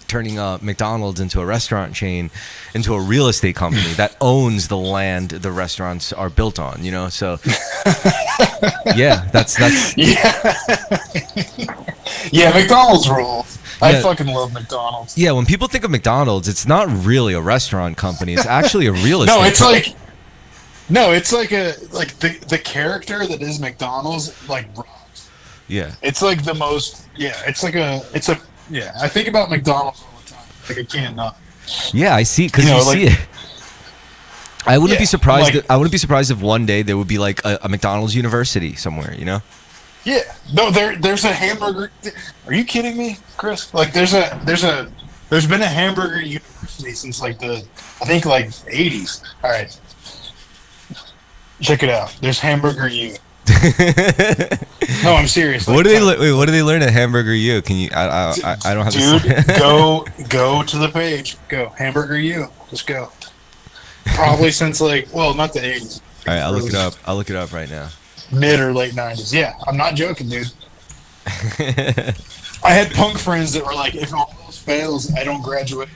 turning McDonald's into a restaurant chain, into a real estate company that owns the land the restaurants are built on, so yeah, that's yeah, McDonald's rules. I fucking love McDonald's. Yeah, when people think of McDonald's, it's not really a restaurant company, it's actually a real estate company. It's like the character that is McDonald's rocks. Yeah, it's like the most. Yeah, it's a. Yeah, I think about McDonald's all the time. Like, I can't not. Yeah, I see, because you see it. I wouldn't be surprised. I wouldn't be surprised if one day there would be like a McDonald's university somewhere. Yeah. No, there's a hamburger. Are you kidding me, Chris? Like, there's been a hamburger university since I think 80s. All right, check it out. There's Hamburger U. No, I'm serious. What do they learn at Hamburger U? Can you? I don't have. Dude, go to the page. Go Hamburger U. Just go. Probably since not the 80s. All right, I'll look it up. I'll look it up right now. Mid or late 90s. Yeah, I'm not joking, dude. I had punk friends that were like, if all else fails, I don't graduate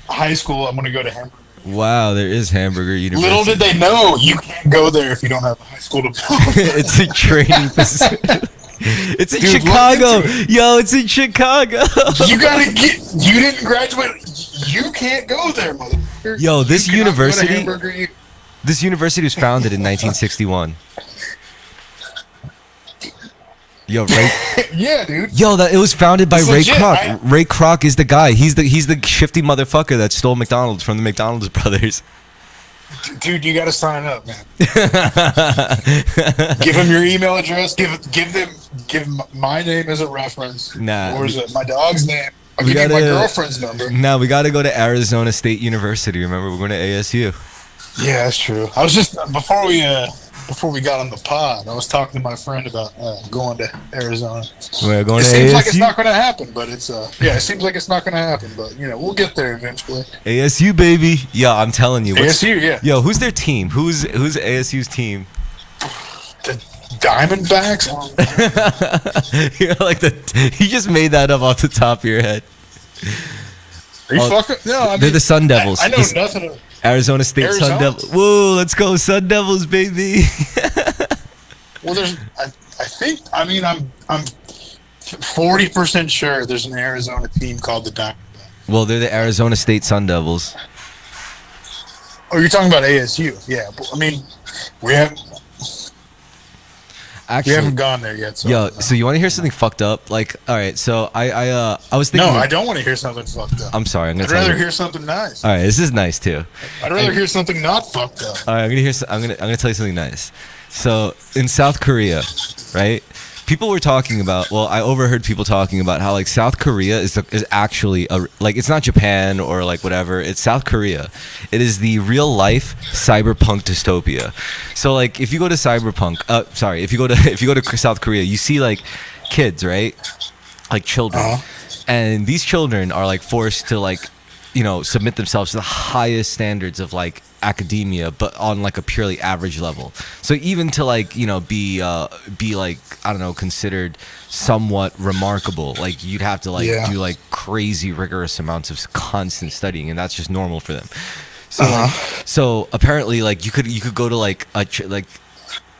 high school, I'm gonna go to Hamburger. Wow, there is Hamburger University. Little did they know you can't go there if you don't have a high school diploma. It's a training facility. It's in Chicago. Yo, it's in Chicago. You didn't graduate. You can't go there, motherfucker. Yo, this university was founded in 1961. Yo, Ray. Yeah, dude. Yo, it was founded by Ray legit. Kroc. Ray Kroc is the guy. He's the shifty motherfucker that stole McDonald's from the McDonald's brothers. Dude, you got to sign up, man. Give him your email address. Give my name as a reference. Nah. Or is it my dog's name? I'll give you my girlfriend's number. No, we gotta go to Arizona State University. Remember, we're going to ASU. Yeah, that's true. I was just before we got on the pod, I was talking to my friend about going to Arizona. We're going It to seems ASU. like it's not going to happen, but it's it seems like it's not going to happen, but we'll get there eventually. ASU, baby. Yeah, I'm telling you. ASU, yeah. Yo, who's their team? Who's ASU's team? The Diamondbacks. You're like you just made that up off the top of your head. Are you fucking? No, I mean, they're the Sun Devils. I know nothing. Arizona State Sun Devils. Whoa, let's go Sun Devils, baby. Well, I'm 40% sure there's an Arizona team called the Diamondbacks. Well, they're the Arizona State Sun Devils. Oh, you're talking about ASU? Yeah, I mean, we haven't gone there yet. So so you want to hear something fucked up? Like, all right, so I was thinking. No, I don't want to hear something fucked up. I'm sorry. I'd rather hear something nice. All right, this is nice too. I'd rather hear something not fucked up. All right, I'm gonna tell you something nice. So in South Korea, right? People were talking about. Well, I overheard people talking about how like South Korea is actually like it's not Japan or like whatever. It's South Korea. It is the real life cyberpunk dystopia. So like if you go to if you go to South Korea, you see like kids, right? Like children, and these children are like forced to like submit themselves to the highest standards of like academia, but on like a purely average level. So even to like be like I don't know, considered somewhat remarkable, like you'd have to like do like crazy rigorous amounts of constant studying, and that's just normal for them. So so apparently like you could go to like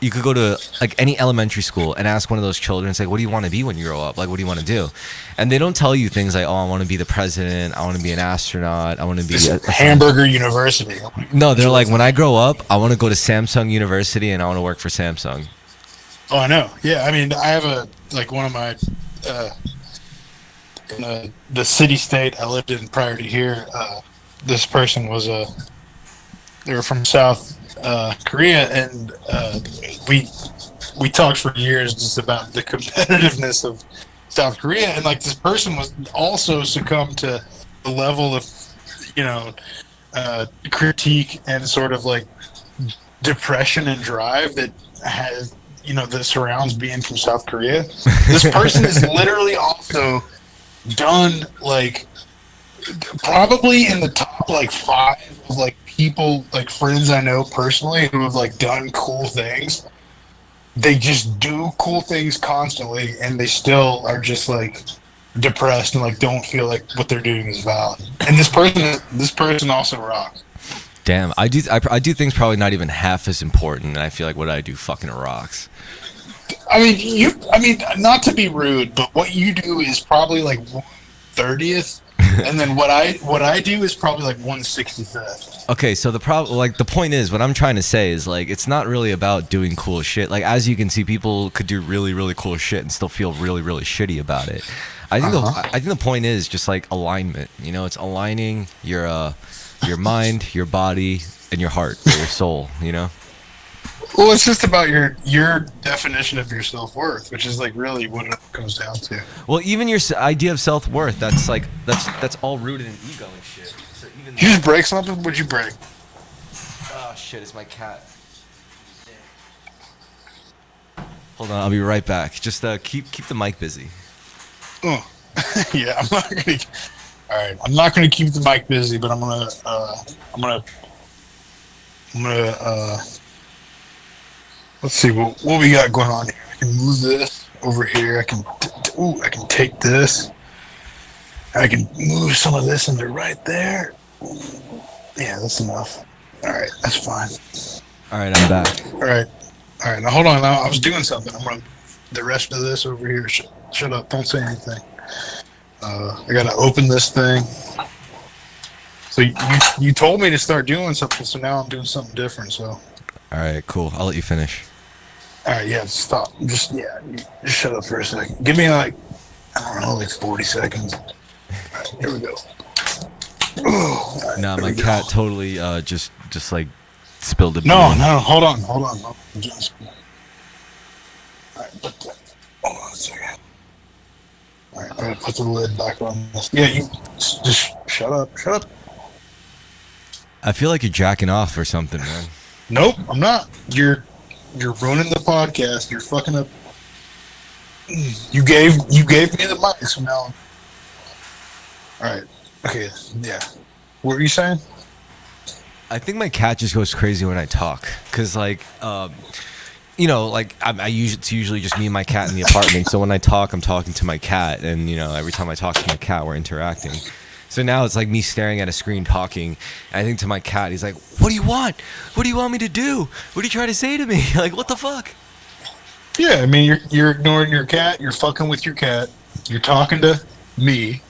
you could go to like any elementary school and ask one of those children, it's like, what do you want to be when you grow up? Like, what do you want to do? And they don't tell you things like, oh, I want to be the president. I want to be an astronaut. I want to be a Hamburger University. No, they're like, when I grow up, I want to go to Samsung University and I want to work for Samsung. Oh, I know. Yeah, I mean, I have one of my, in the city-state I lived in prior to here, this person was they were from South Korea, and we talked for years just about the competitiveness of South Korea, and like this person was also succumbed to the level of critique and sort of like depression and drive that has that surrounds being from South Korea. This person is literally also done like probably in the top like 5 of like people, like friends I know personally who have like done cool things. They just do cool things constantly, and they still are just like depressed and like don't feel like what they're doing is valid. And this person also rocks. Damn, I do things probably not even half as important, and I feel like what I do fucking rocks. I mean, not to be rude, but what you do is probably like 1/30th. And then what I do is probably like 1/65th. Okay, so the point is, what I'm trying to say is like it's not really about doing cool shit. Like as you can see, people could do really really cool shit and still feel really really shitty about it. I think the point is just like alignment. It's aligning your mind, your body, and your heart, or your soul. Well, it's just about your definition of your self-worth, which is like really what it comes down to. Well, even your idea of self-worth, that's all rooted in ego and shit. So even Did you just break something? What'd you break? Oh shit, it's my cat. Hold on, I'll be right back. Just keep the mic busy. Oh, yeah, I'm not gonna. All right, I'm not gonna keep the mic busy, but I'm gonna. Let's see what we got going on here. I can move this over here. I can take this. I can move some of this into right there. Yeah, that's enough. All right, that's fine. All right, I'm back. All right. Now hold on. I was doing something. I'm gonna the rest of this over here. Shut up. Don't say anything. I gotta open this thing. So you told me to start doing something, so now I'm doing something different. So. All right, cool. I'll let you finish. All right, yeah, stop. Just shut up for a second. Give me like, I don't know, like 40 seconds. All right, here we go. Right, nah, my cat totally just like spilled a beer. No, hold on. All right, hold on a second. All right, gonna put the lid back on this. Yeah, you just shut up. Shut up. I feel like you're jacking off or something, man. Nope, I'm not. You're ruining the podcast. You're fucking up. You gave me the mic, so now. All right. Okay. Yeah. What were you saying? I think my cat just goes crazy when I talk, cause like, you know, like it's usually just me and my cat in the apartment. So when I talk, I'm talking to my cat, and you know, every time I talk to my cat, we're interacting. So now it's like me staring at a screen talking. And I think to my cat, he's like, "What do you want? What do you want me to do? What are you trying to say to me? Like, what the fuck?" Yeah, I mean, you're ignoring your cat. You're fucking with your cat. You're talking to me.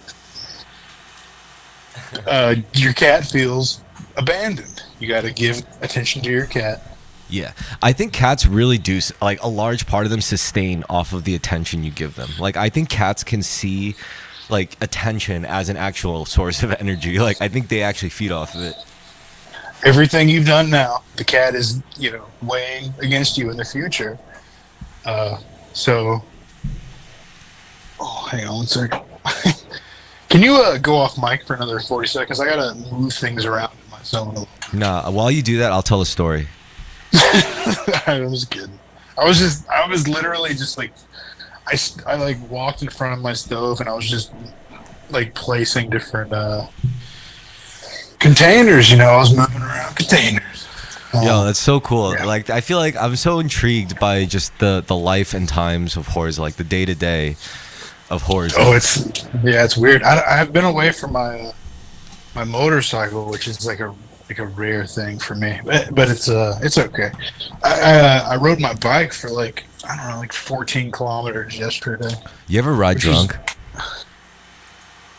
Your cat feels abandoned. You got to give attention to your cat. Yeah, I think cats really do, like, a large part of them sustain off of the attention you give them. Like, I think cats can see, like, attention as an actual source of energy. Like, I think they actually feed off of it. Everything you've done now, the cat is, weighing against you in the future. So, hang on one second. Can you go off mic for another 40 seconds? I gotta move things around in my zone. Nah, while you do that, I'll tell a story. I was kidding. I was literally just like, I like walked in front of my stove and I was just like placing different containers. I was moving around containers. Yo, that's so cool. Yeah. Like, I feel like I'm so intrigued by just the life and times of Horza, like the day to day of Horza. Oh, it's weird. I've been away from my motorcycle, which is like a rare thing for me, but it's okay. I rode my bike for like 14 kilometers yesterday. You ever ride drunk?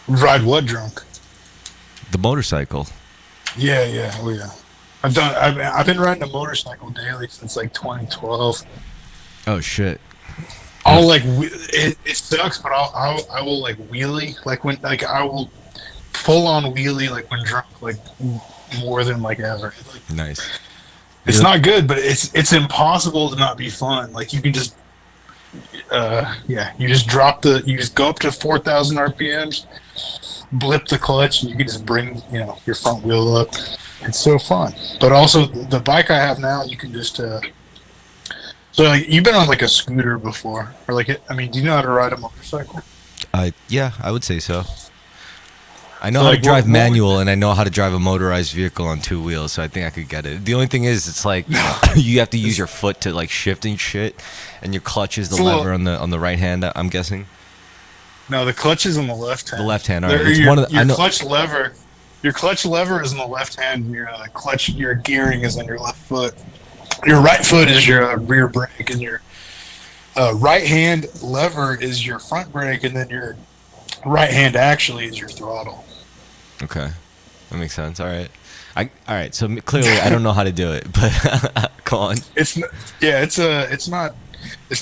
Ride what drunk? The motorcycle. Yeah. Oh yeah. I've been riding a motorcycle daily since like 2012. Oh shit. I'll it sucks, but I will like wheelie I will full on wheelie like when drunk, like more than like ever. Nice. It's not good, but it's impossible to not be fun. Like you can just you just go up to 4,000 RPMs, blip the clutch, and you can just bring your front wheel up. It's so fun. But also the bike I have now, you can just so like you've been on like a scooter before, or do you know how to ride a motorcycle? Yeah, I would say so. I know how to drive manual, and I know how to drive a motorized vehicle on two wheels, so I think I could get it. The only thing is, it's like you have to use your foot to like shift and shit, and your clutch is the lever on the right hand. I'm guessing. No, the clutch is on the left hand. The left hand. All right. It's one of the, Your clutch lever is on the left hand, and your gearing is on your left foot. Your right foot is your rear brake, and your right hand lever is your front brake, and then your right hand actually is your throttle. Okay, that makes sense. All right. So clearly, I don't know how to do it, but go on. It's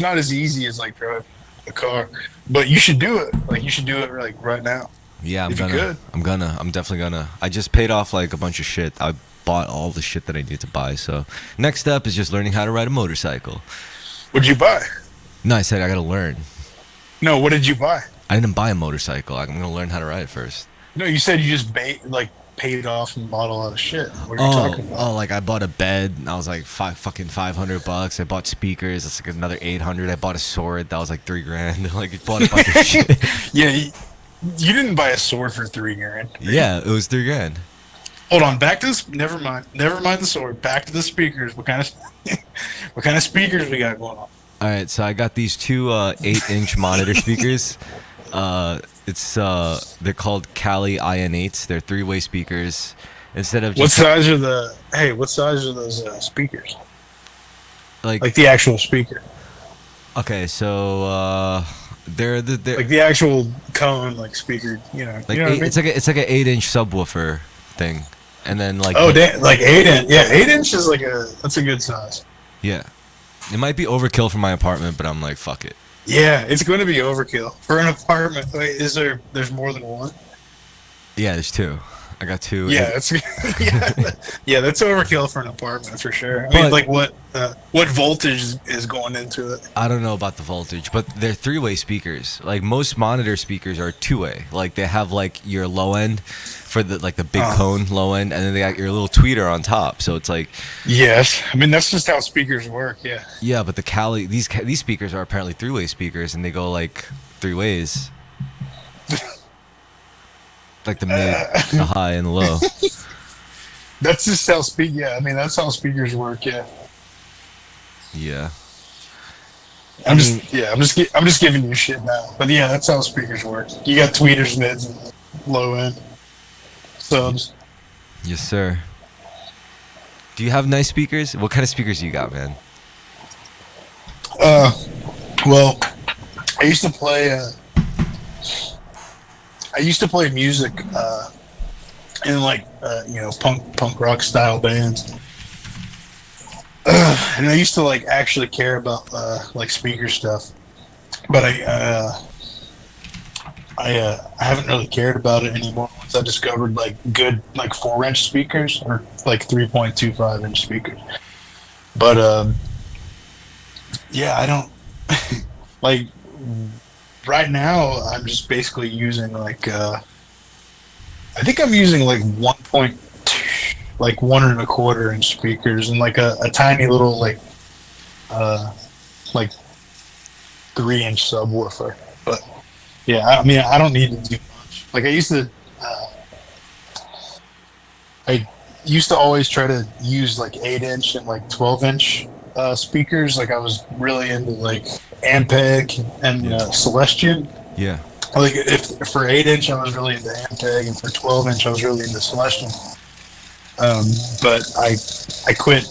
not as easy as like driving a car, but you should do it. Like you should do it like right now. Yeah, I'm definitely gonna. I just paid off like a bunch of shit. I bought all the shit that I need to buy. So next step is just learning how to ride a motorcycle. What'd you buy? No, I said I gotta learn. No, what did you buy? I didn't buy a motorcycle. I'm gonna learn how to ride it first. No, you said you just paid off and bought a lot of shit. What are you talking about? Oh, like I bought a bed. And I was like $500. I bought speakers. That's like another $800. I bought a sword. That was like $3,000. Like I bought a bunch of shit. Yeah, you didn't buy a sword for $3,000. Yeah, it was $3,000. Hold on, back to this. Never mind the sword. Back to the speakers. What kind of speakers we got going on? All right, so I got these two 8-inch monitor speakers. They're called Kali IN8s. They're 3-way speakers. Instead of what size are those speakers? Like the actual speaker. Okay, so they're like the actual cone like speaker. Like it's like an 8-inch subwoofer thing, and then like 8-inch. Yeah, 8-inch is that's a good size. Yeah. It might be overkill for my apartment, but I'm like, fuck it. Yeah, it's going to be overkill for an apartment. Wait, there's more than one? Yeah, there's two. I got two. Yeah, that's yeah, that's overkill for an apartment for sure. I mean, But- like what voltage is going into it? I don't know about the voltage, but they're three-way speakers. Like most monitor speakers are two-way. Like they have like your low end for the like the big cone low end, and then they got your little tweeter on top. So it's like, Yes, I mean that's just how speakers work. Yeah. yeah, but the Cali these speakers are apparently three-way speakers, and they go like three ways, like the mid, the high, and the low. That's just how Yeah, I mean that's how speakers work. Yeah. Yeah. I'm just giving you shit now. But yeah, that's how speakers work. You got tweeters, mids, and low end subs. Yes, sir. Do you have nice speakers? What kind of speakers do you got, man? Well, I used to play. I used to play music in like punk rock style bands. And I used to like actually care about like speaker stuff, but I haven't really cared about it anymore once I discovered like good like 4-inch speakers or like 3.25-inch speakers. But yeah, I don't like right now. I'm just basically using like I think I'm using like 1.2. Like 1.25-inch speakers and like a tiny little like 3-inch subwoofer. But yeah, I mean I don't need to do much. Like I used to always try to use like 8-inch and like 12-inch speakers. Like I was really into like Ampeg and Celestion. Yeah. Like if for 8-inch I was really into Ampeg, and for 12-inch I was really into Celestion. But I quit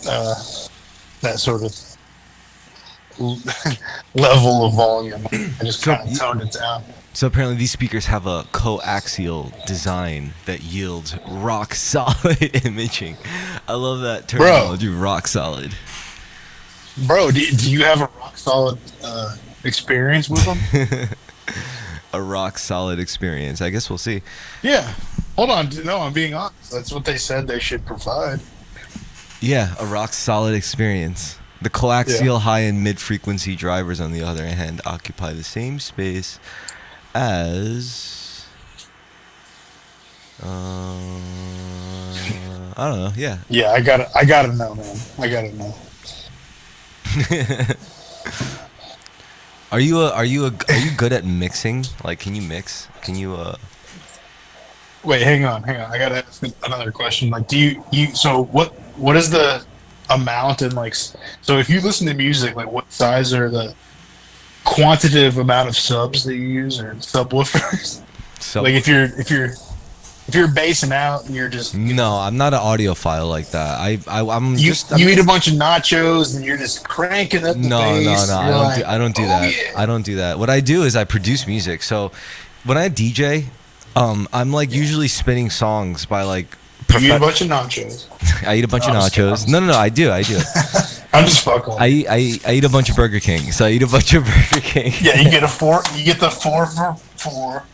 that sort of level of volume. I just kind of toned it down. So apparently these speakers have a coaxial design that yields rock solid imaging. I love that terminology, rock solid. Bro, do you have a rock solid experience with them? A rock solid experience. I guess we'll see. Yeah. Hold on. No, I'm being honest. That's what they said they should provide. Yeah, a rock solid experience. The coaxial high and mid frequency drivers, on the other hand, occupy the same space as I don't know. Yeah. Yeah, I gotta know, man. I gotta know. Are you good at mixing? Like, can you mix? Can you Wait, hang on. I gotta ask another question. Like, so what is the amount and like, so if you listen to music, like what size are the quantitative amount of subs that you use or subwoofers? Like if you're basing out and you're just no, I'm not an audiophile like that. I'm you just eat a bunch of nachos and you're just cranking up the bass. No. I don't do that. Yeah. I don't do that. What I do is I produce music. So when I DJ, I'm like usually spinning songs by like. You eat a bunch of nachos. I eat a bunch of nachos. No, I do. I'm just fucking. I eat a bunch of Burger King. So I eat a bunch of Burger King. Yeah, you get the 4 for 4.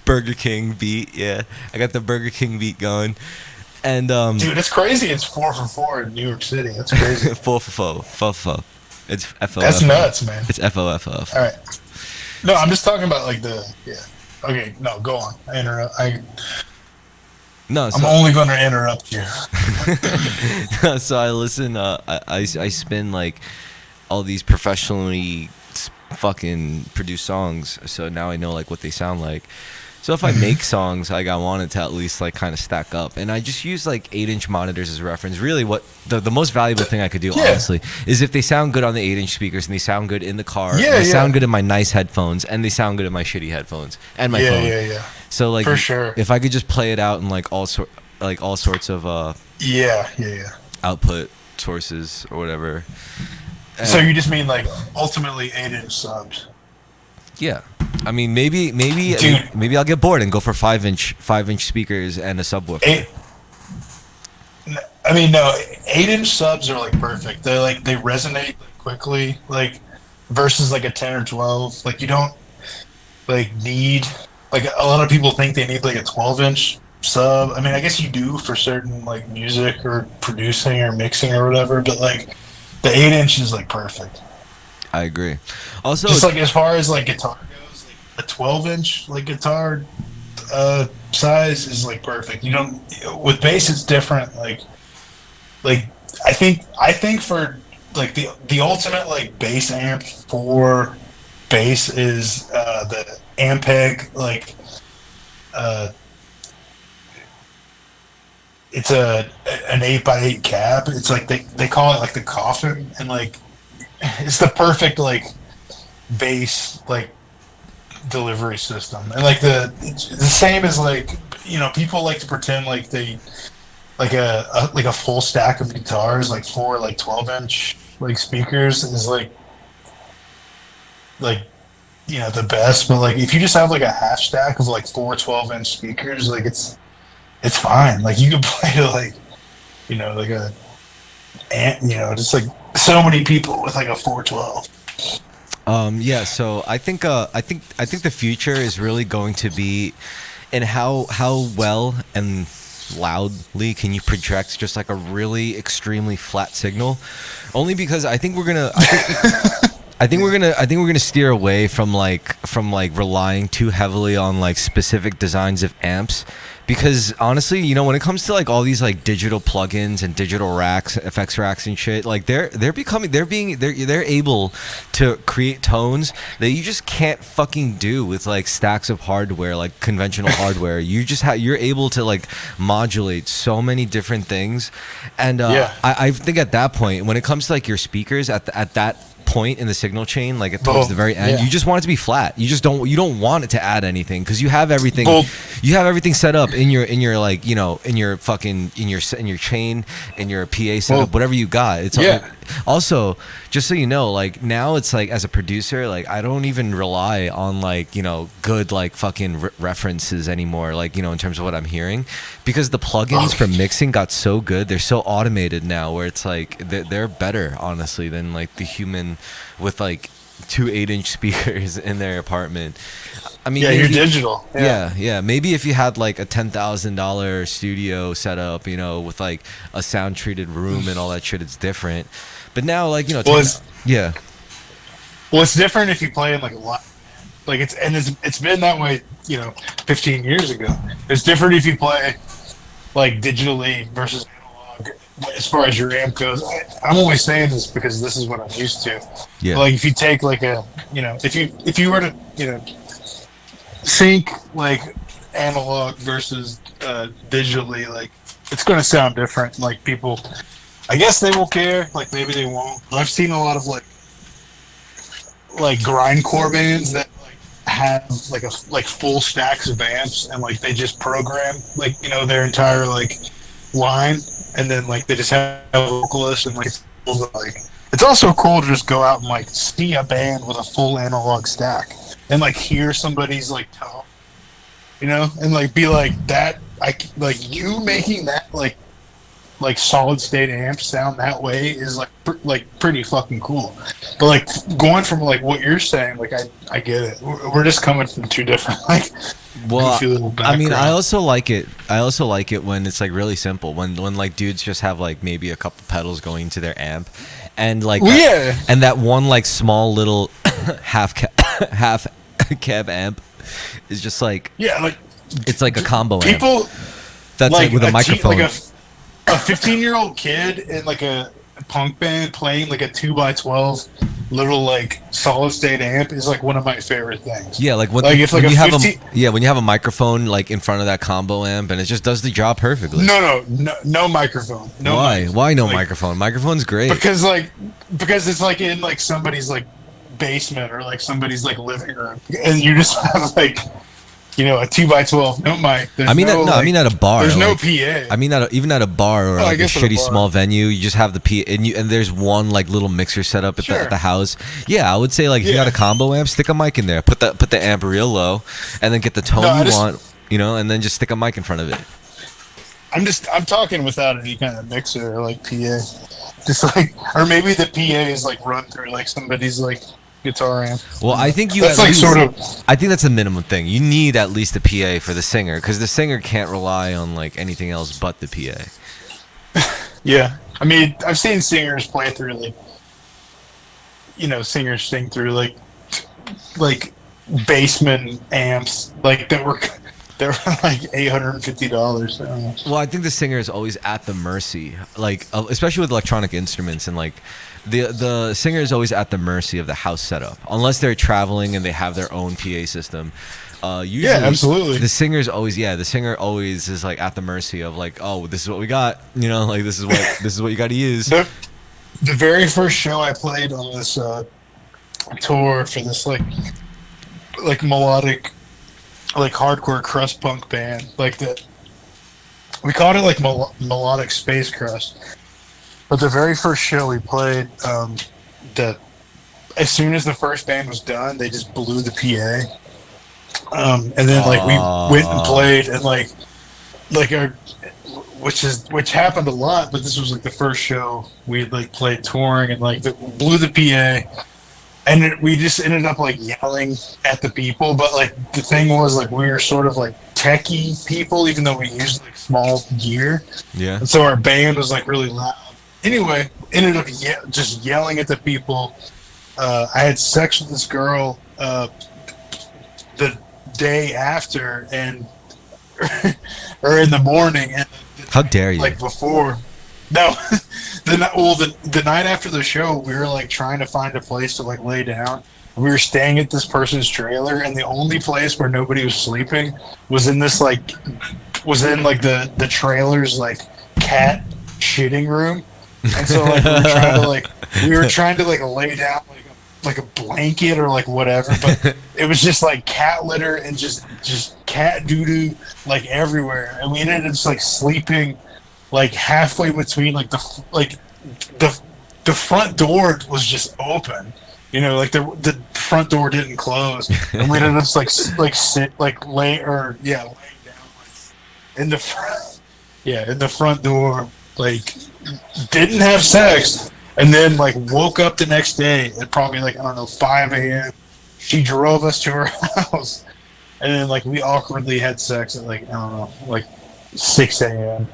Burger King beat. Yeah, I got the Burger King beat going. And dude, it's crazy. It's 4 for 4 in New York City. That's crazy. 4 for 4. It's FO. That's nuts, man. It's FOFO. All right. No, I'm just talking about like the Okay, no, go on. I'm only going to interrupt you. So I listen. I spin like all these professionally fucking produced songs. So now I know like what they sound like. So if I make songs, like I want it to at least like kind of stack up. And I just use like 8-inch monitors as reference. Really, what the most valuable thing I could do, honestly, is if they sound good on the 8-inch speakers and they sound good in the car, and they sound good in my nice headphones, and they sound good in my shitty headphones and my phone. Yeah. So like, for sure, if I could just play it out in like all sorts of output sources or whatever. So you just mean like ultimately 8-inch subs? Yeah, I mean maybe I'll get bored and go for 5-inch speakers and a subwoofer. I mean, no, 8-inch subs are like perfect. They resonate quickly, like versus like a 10 or 12. Like you don't like need like a lot of people think they need like a 12-inch sub. I mean, I guess you do for certain like music or producing or mixing or whatever, but like the 8 inch is like perfect. I agree. Also, Just like as far as like guitar goes, like a 12 inch like guitar size is like perfect. You don't with bass it's different. Like I think for like the ultimate like bass amp for bass is the Ampeg like uh it's an 8x8 cab. It's like they call it like the coffin, and like it's the perfect like bass like delivery system, and like it's the same as like people like to pretend like they like a full stack of guitars like four like 12 inch like speakers is like the best, but like if you just have like a half stack of like four 12 inch speakers, like it's fine. Like you can play like like a just like so many people with like a 412. yeah. So I think the future is really going to be in how well and loudly can you project just like a really extremely flat signal. Only because I think we're gonna. I think we're gonna steer away from like relying too heavily on like specific designs of amps, because honestly, when it comes to like all these like digital plugins and digital racks, effects racks and shit, like they're able to create tones that you just can't fucking do with like stacks of hardware, like conventional hardware. You're able to like modulate so many different things, and Yeah. I think at that point, when it comes to like your speakers at that point in the signal chain, like towards the very end, yeah. you just want it to be flat. You don't want it to add anything, because you have everything. Well, You have everything set up in your like in your fucking in your chain, in your PA setup, whatever you got. It's yeah. also, just so you know, like now it's like as a producer, like I don't even rely on like good like fucking references anymore, like in terms of what I'm hearing, because the plugins for mixing got so good. They're so automated now, where it's like they're better honestly than like the human with like two 8-inch speakers in their apartment. I mean, Yeah, maybe, you're digital. yeah. Maybe if you had like a $10,000 studio setup, with like a sound treated room and all that shit, it's different. But now, like Well, yeah, it's different if you play in like a lot. Like it's been that way, 15 years ago. It's different if you play like digitally versus analog. As far as your amp goes, I'm only saying this because this is what I'm used to. yeah. Like if you take like if you were to sync like analog versus digitally, like it's going to sound different. Like people, I guess they will care. Like maybe they won't. I've seen a lot of like grindcore bands that like have like full stacks of amps, and like they just program like their entire like line, and then like they just have a vocalist, and like it's also cool to just go out and like see a band with a full analog stack and like hear somebody's like tone, and like be like that. Like you making that like solid state amp sound that way is like pretty fucking cool. But like going from like what you're saying, like I get it. We're just coming from two different like Well, goofy little I mean, I backgrounds. also like it. I also like it when it's like really simple. When like dudes just have like maybe a couple pedals going into their amp, and like Well, yeah. and that one like small little half cab amp is just like, Yeah, like it's like a combo amp. people That's like with a microphone. like a 15-year-old kid in like a punk band playing like a 2x12 little like solid state amp is like one of my favorite things. Yeah, like if when like you a have 15 when you have a microphone like in front of that combo amp, and it just does the job perfectly. no microphone. No Why? mic. Why no Like, microphone? Microphone's great. because it's like in like somebody's like basement or like somebody's like living room, and you just have like a 2x12 no mic. There's I mean, I mean at a bar. There's no like, PA. I mean, even at a bar or I like a guess at a shitty bar. small venue, you just have the P and there's one like little mixer set up at, Sure. the house. Yeah, I would say like if you Yeah. got a combo amp, stick a mic in there. Put the amp real low, and then get the tone No, I you just- want. And then just stick a mic in front of it. I'm talking without any kind of mixer or like PA. Just like, or maybe the PA is like run through like somebody's like guitar amp. Well, I think you That's at like least, sort of. I think that's a minimum thing. You need at least a PA for the singer because the singer can't rely on like anything else but the PA. Yeah, I mean, I've seen singers play through singers sing through like basement amps that were like $850. Well, I think the singer is always at the mercy, like especially with electronic instruments, and like the singer is always at the mercy of the house setup, unless they're traveling and they have their own PA system. Usually, Yeah, absolutely. The singer always is like at the mercy of like, oh, this is what we got, like this is what you got to use. The very first show I played on this tour for this like melodic, like hardcore crust punk band, like that. We called it like melodic space crust. But the very first show we played, as soon as the first band was done, they just blew the PA. And then we went and played and which happened a lot, but this was like the first show we had played touring and blew the PA. And we just ended up yelling at the people, but the thing was we were sort of techie people, even though we used small gear. Yeah. And so our band was really loud. Anyway, ended up just yelling at the people. I had sex with this girl the day after, and or in the morning, and how dare you? Before. No, the night after the show, we were trying to find a place to lay down. We were staying at this person's trailer, and the only place where nobody was sleeping was in this the trailer's cat shitting room. And so we were trying to lay down like a blanket or whatever, but it was just cat litter and just cat doo doo everywhere, and we ended up just sleeping halfway between the front door was just open, the front door didn't close, and we ended up laying down in the front, in the front door, didn't have sex, and then woke up the next day at probably 5 a.m. She drove us to her house, and then we awkwardly had sex at 6 a.m.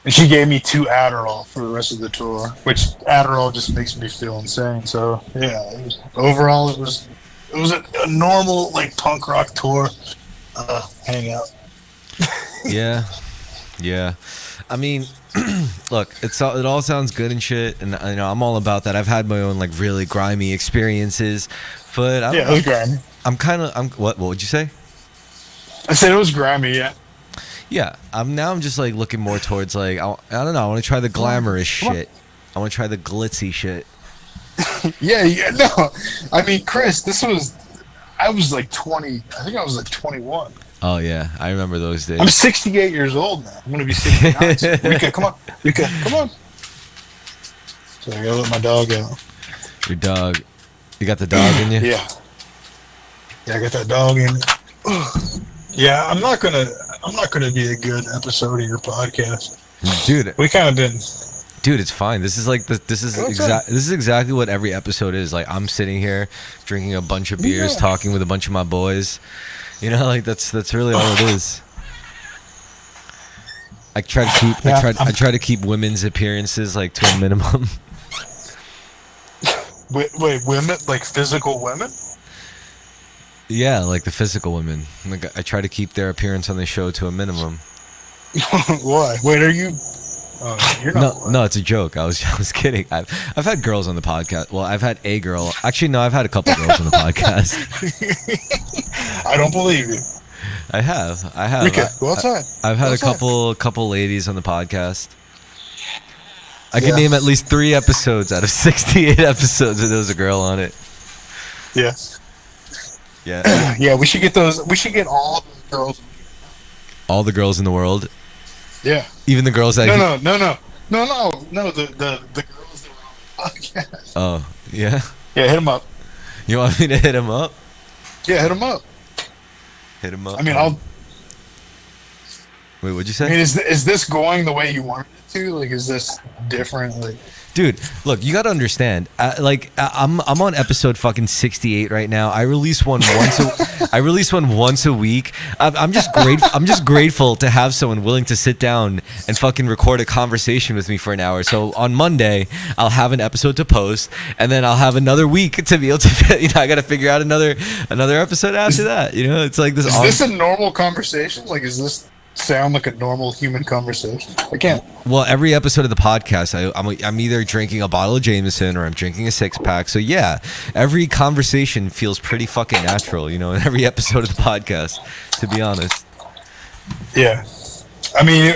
And she gave me 2 Adderall for the rest of the tour, which Adderall just makes me feel insane. So yeah, overall it was a normal punk rock tour hangout. Yeah. I mean, look, it all sounds good and shit, and I'm all about that. I've had my own really grimy experiences, but it was grimy. What would you say? I said it was grimy. Yeah. Yeah, I'm just looking more towards I don't know. I want to try the glamorous shit. I want to try the glitzy shit. Yeah. No, I mean, Chris, I was 20. I think I was 21. Oh yeah, I remember those days. I'm 68 years old now. I'm gonna be 69. So Rika, come on. So I gotta let my dog out. Your dog. You got the dog in you? Yeah. Yeah, I got that dog in me. Yeah, I'm not gonna be a good episode of your podcast, dude. We kind of been. Dude, it's fine. This is exactly what every episode is. I'm sitting here drinking a bunch of beers, talking with a bunch of my boys. That's really all it is. I try to keep women's appearances to a minimum. Wait, women physical women? Yeah, the physical women. I try to keep their appearance on the show to a minimum. Why? Wait, are you? You're not. No, it's a joke. I was kidding. I've had girls on the podcast. Well, I've had a girl. Actually, no, I've had a couple girls on the podcast. I don't believe you. I have. Rika, go outside. I've had a couple ladies on the podcast. I could name at least 3 episodes out of 68 episodes where there was a girl on it. Yeah. Yeah. Yeah, we should get those. We should get all of the girls. All the girls in the world. Yeah. Even the girls that. No. The girls that were on the podcast. Oh yeah. Yeah, hit them up. You want me to hit him up? Yeah, hit them up. Hit him up. I mean, I'll. Wait, what'd you say? I mean, is this going the way you wanted it to? Is this different? Dude, look, you gotta understand. I'm on episode fucking 68 right now. I release one once a week. I'm just grateful to have someone willing to sit down and fucking record a conversation with me for an hour. So on Monday, I'll have an episode to post, and then I'll have another week to be able to. You know, I gotta figure out another episode after that. You know, it's like this. Is this a normal conversation? Like, is this sound like a normal human conversation? I can't. Well, every episode of the podcast, I'm either drinking a bottle of Jameson or I'm drinking a 6-pack. So yeah, every conversation feels pretty fucking natural, you know, in every episode of the podcast, to be honest. Yeah. I mean,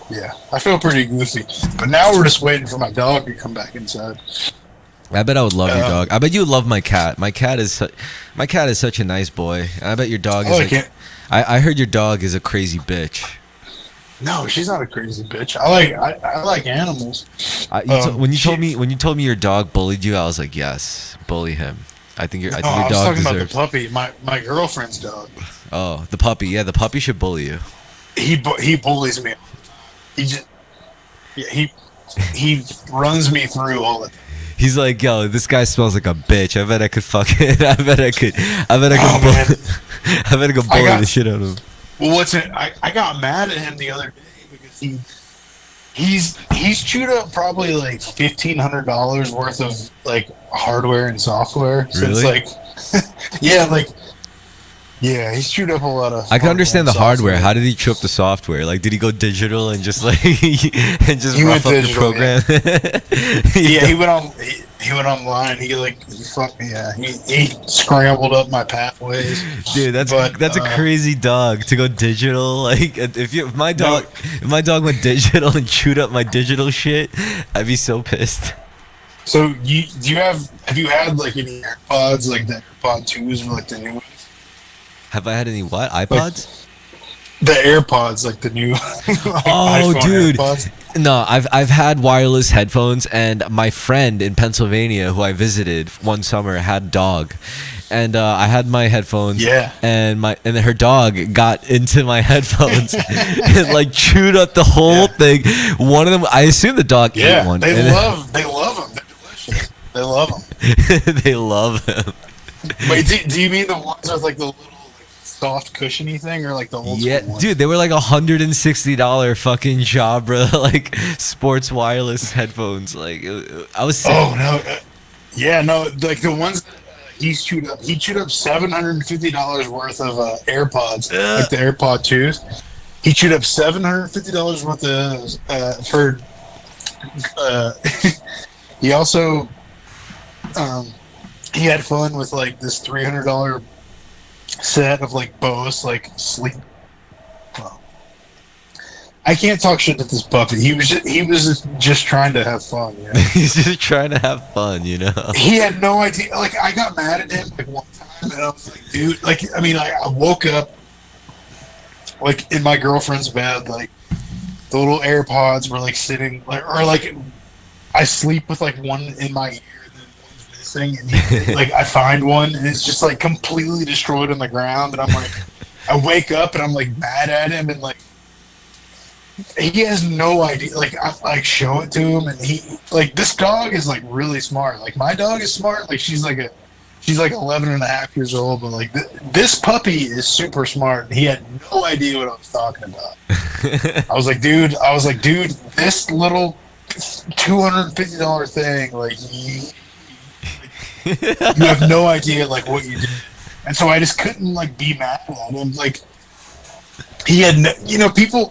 yeah, I feel pretty goofy. But now we're just waiting for my dog to come back inside. I bet I would love your dog. I bet you would love my cat. My cat is such a nice boy. I bet your dog is like... I heard your dog is a crazy bitch. No, she's not a crazy bitch. I like animals. When you told me your dog bullied you, I was like, yes, bully him. I think your dog deserves. I was talking about the puppy, my girlfriend's dog. Oh, the puppy. Yeah, the puppy should bully you. He bullies me. He runs me through all the time. He's like, yo, this guy smells like a bitch. I bet I could fucking. I bet I could bully the shit out of him. Well, I got mad at him the other day because he's chewed up probably like $1,500 worth of like hardware and software. So really? It's like, yeah, he's chewed up a lot of. I can understand the hardware. How did he chew up the software? Like, did he go digital and just like rough up the program? Yeah, he went online. He scrambled up my pathways. Dude, that's a crazy dog to go digital. Like, if my dog went digital and chewed up my digital shit, I'd be so pissed. So have you had like any AirPods, like the AirPod 2s or like the new ones? Have I had any what? iPods? The AirPods, like the new iPhone dude. AirPods. No, I've had wireless headphones, and my friend in Pennsylvania who I visited one summer had a dog. And I had my headphones, and her dog got into my headphones and like chewed up the whole thing. One of them, I assume the dog ate one. They love them. They're delicious. They love them. They love them. Wait, do you mean the ones with like the little soft cushiony thing, or like the old school one? Dude, they were like $160 fucking Jabra like sports wireless headphones. Like I was sick. Oh no, no, like the ones that he chewed up $750 worth of AirPods, like the AirPod 2s. He chewed up $750 worth of he also he had fun with like this $300 set of like Bose like sleep. Well, I can't talk shit to this puppy. He was just trying to have fun. You know? He's just trying to have fun, you know. He had no idea. Like, I got mad at him like one time, and I was like, dude. Like, I mean, I woke up like in my girlfriend's bed, like the little AirPods were like sitting like, or like I sleep with like one in my ear. And like I find one and it's just like completely destroyed on the ground, and I'm like, I wake up and I'm like mad at him, and like he has no idea. Like I like show it to him, and he like, this dog is like really smart. Like my dog is smart. Like she's like 11 and a half years old, but like this puppy is super smart, and he had no idea what I was talking about. I was like, dude, this little $250 thing, like you have no idea like what you did. And so I just couldn't like be mad at him. Like he had no,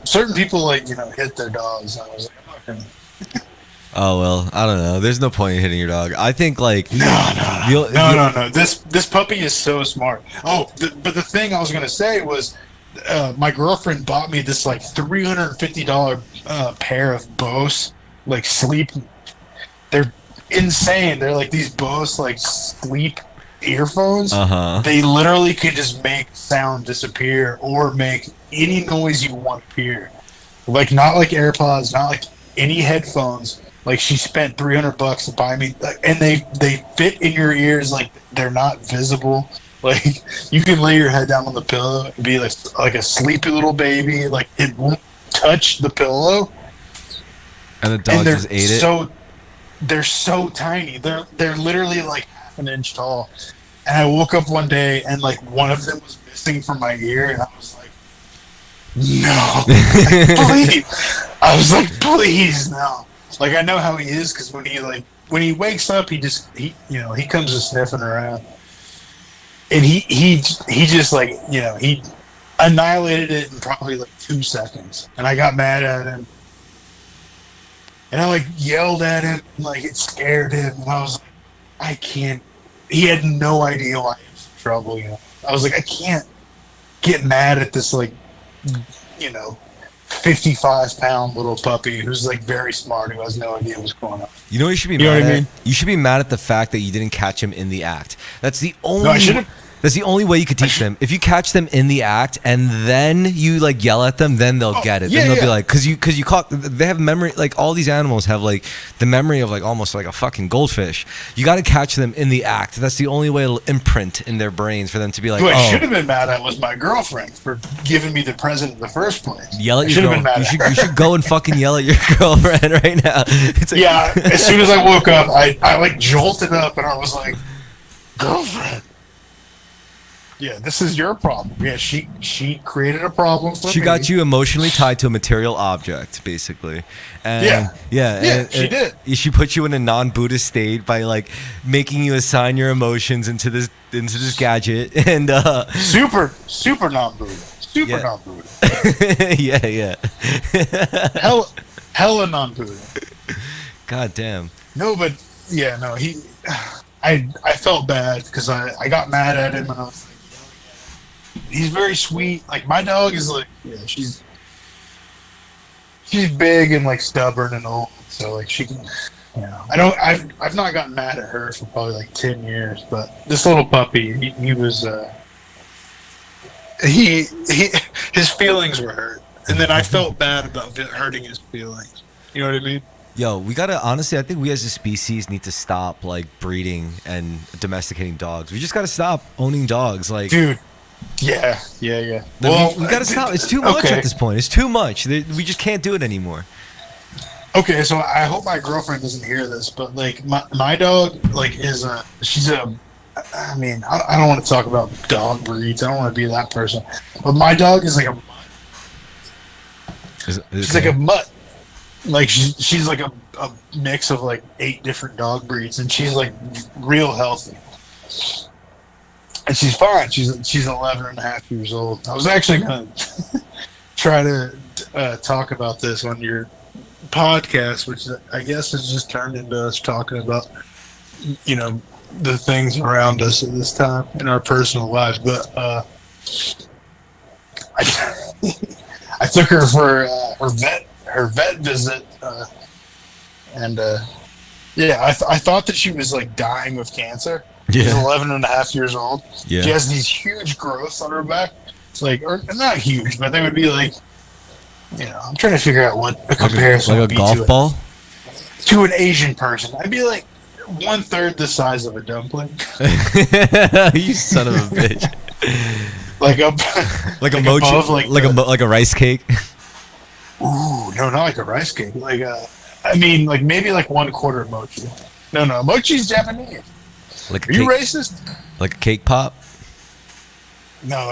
certain people like, hit their dogs. I was like, I'm not gonna. Oh well, I don't know. There's no point in hitting your dog. I think like no. This puppy is so smart. Oh, but the thing I was gonna say was, my girlfriend bought me this like $350 pair of Bose like sleep. They're insane. They're like these Bose like sleep earphones. They literally could just make sound disappear or make any noise you want to hear. Like not like AirPods, not like any headphones. Like she spent $300 to buy me, and they fit in your ears. Like they're not visible. Like you can lay your head down on the pillow and be like a sleepy little baby. Like it won't touch the pillow. And the dog just ate it. they're so tiny. They're literally like half an inch tall. And I woke up one day and like one of them was missing from my ear, and I was like, no, like, please. I was like, please, no. Like I know how he is because when he wakes up, he comes to sniffing around, and he just like he annihilated it in probably like 2 seconds, and I got mad at him, and I like yelled at him, and, like it scared him, and I was like, I can't. He had no idea why he was in trouble. I was like, I can't get mad at this like 55-pound little puppy who's like very smart who has no idea what's going on. You know what you should be You know mad what I at? mean? You should be mad at the fact that you didn't catch him in the act. That's the only. No, I should've- That's the only way you could teach them. If you catch them in the act and then you like yell at them, then they'll get it. yeah, Then they'll be yeah. like, because you caught. They have memory. Like all these animals have like the memory of like almost like a fucking goldfish. You got to catch them in the act. That's the only way it'll imprint in their brains for them to be like, Who I should oh, have been mad at was my girlfriend for giving me the present in the first place. yell at I your should have girl. been mad You at should, her. you should go and fucking yell at your girlfriend right now. It's like, Yeah, as soon as I woke up, I like jolted up and I was like, girlfriend. Yeah, this is your problem. Yeah, she created a problem for She me. got you emotionally tied to a material object, basically. And Yeah, and she did. She put you in a non-Buddhist state by like making you assign your emotions into this gadget, and Super non-Buddha. Super Yeah. non-Buddha. yeah. Hella non-Buddha. God damn. No, but yeah, no, I felt bad because I got mad at him and I was like, he's very sweet. Like my dog is like, she's big and like stubborn and old, so like she can, I've not gotten mad at her for probably like 10 years, but this little puppy, he was his feelings were hurt, and then I felt bad about hurting his feelings. You know what I mean? Yo, we gotta honestly. I think we as a species need to stop like breeding and domesticating dogs. We just gotta stop owning dogs. Like, Dude. Yeah. we gotta stop. It's too much okay. at this point. It's too much. We just can't do it anymore. Okay, so I hope my girlfriend doesn't hear this, but like my dog like she's a I mean I don't want to talk about dog breeds. I don't want to be that person, but my dog is like a she's like a mutt. Like she's like a mix of like 8 different dog breeds, and she's like real healthy. And she's fine. She's 11 and a half years old. I was actually going to try to talk about this on your podcast, which I guess has just turned into us talking about, the things around us at this time in our personal lives. But I took her for her vet visit, and I thought that she was like dying of cancer. She's 11 and a half years old. Yeah. She has these huge growths on her back. It's like, or not huge, but they would be like, I'm trying to figure out what a comparison like would a be golf ball. to an Asian person. I'd be like 1/3 the size of a dumpling. You son of a bitch. like a Like a like mochi, above, like a rice cake. Ooh, no, not like a rice cake. Like I mean, like maybe like 1/4 mochi. No, mochi's Japanese. Like a Are you cake, racist? like a cake pop. No,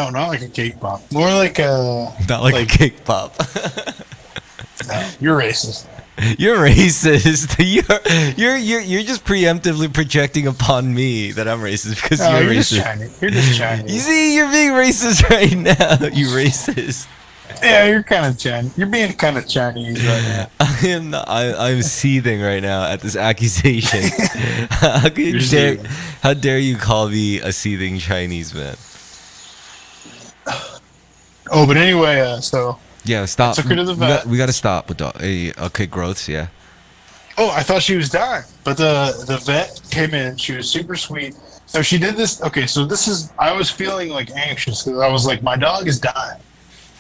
not like a cake pop. More like a. Not like a cake pop. No, you're racist. You're racist. You're just preemptively projecting upon me that I'm racist because No, you're just racist. Chinese. You're just Chinese. You see, you're being racist right now. You racist. Yeah, you're kind of Chinese. You're being kind of Chinese right now. I'm seething right now at this accusation. You're How dare you call me a seething Chinese man? Oh, but anyway, so. Yeah, stop. I took her to the vet. We got to stop with okay, growths. Yeah. Oh, I thought she was dying, but the vet came in. She was super sweet. So she did this. Okay, so this is. I was feeling like anxious because I was like, my dog is dying,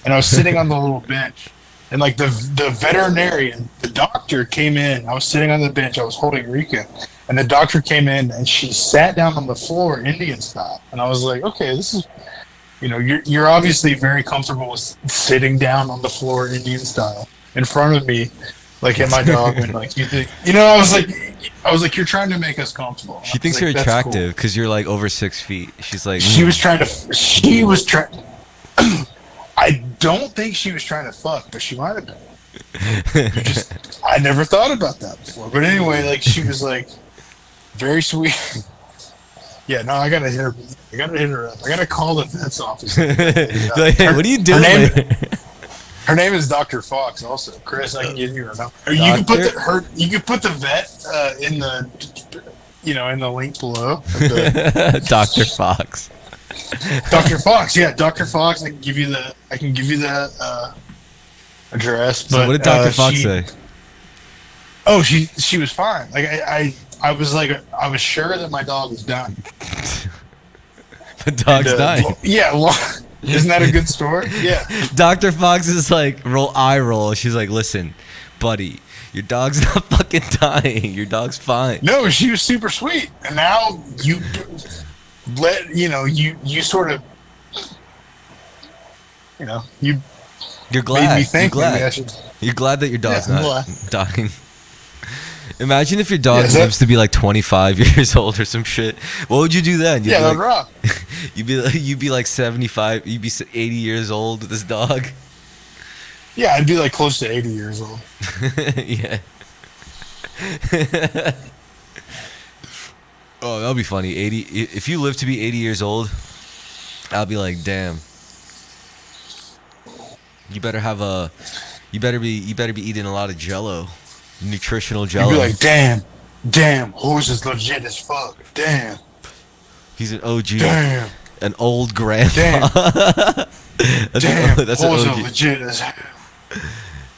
and I was sitting on the little bench, and like the veterinarian, the doctor came in. I was sitting on the bench. I was holding Rika, and the doctor came in, and she sat down on the floor Indian style, and I was like, okay, this is. You're obviously very comfortable with sitting down on the floor Indian style in front of me like hit my dog, and like you think, I was like, you're trying to make us comfortable. She thinks like, you're "That's attractive because you're like over 6 feet. She's like, She was trying to. She was trying. I don't think she was trying to fuck, but she might have been. I never thought about that before. But anyway, like she was like very sweet. Yeah, no, I gotta hit her. I gotta hit her up. I gotta call the vet's office. like, hey, what are you doing? Her name is Dr. Fox. Also, Chris, I can give you her number. You can put the vet in the in the link below. Dr. Fox. Dr. Fox, yeah, Dr. Fox. I can give you the address. So but what did Dr. Fox say? Oh, she was fine. Like I was like, I was sure that my dog was dying. The dog's dying. Yeah, well, isn't that a good story? Yeah. Dr. Fox is like eye roll. She's like, listen, buddy, your dog's not fucking dying. Your dog's fine. No, she was super sweet, and now you sort of You're glad. Made me think You're glad. maybe I should. You're glad that your dog's Yeah, not dying. Imagine if your dog Yeah, lives to be like 25 years old or some shit. What would you do then? You'd Yeah, be that's like, rough. you'd be like 75. You'd be 80 years old with this dog. Yeah, I'd be like close to 80 years old. Yeah. Oh, that'll be funny. 80. If you live to be 80 years old, I'll be like, damn. You better be eating a lot of Jello, nutritional Jello. You'd be like, damn, Horza's legit as fuck. Damn. He's an OG. Damn. An old grandpa. Damn. That's an Horza OG. legit as hell.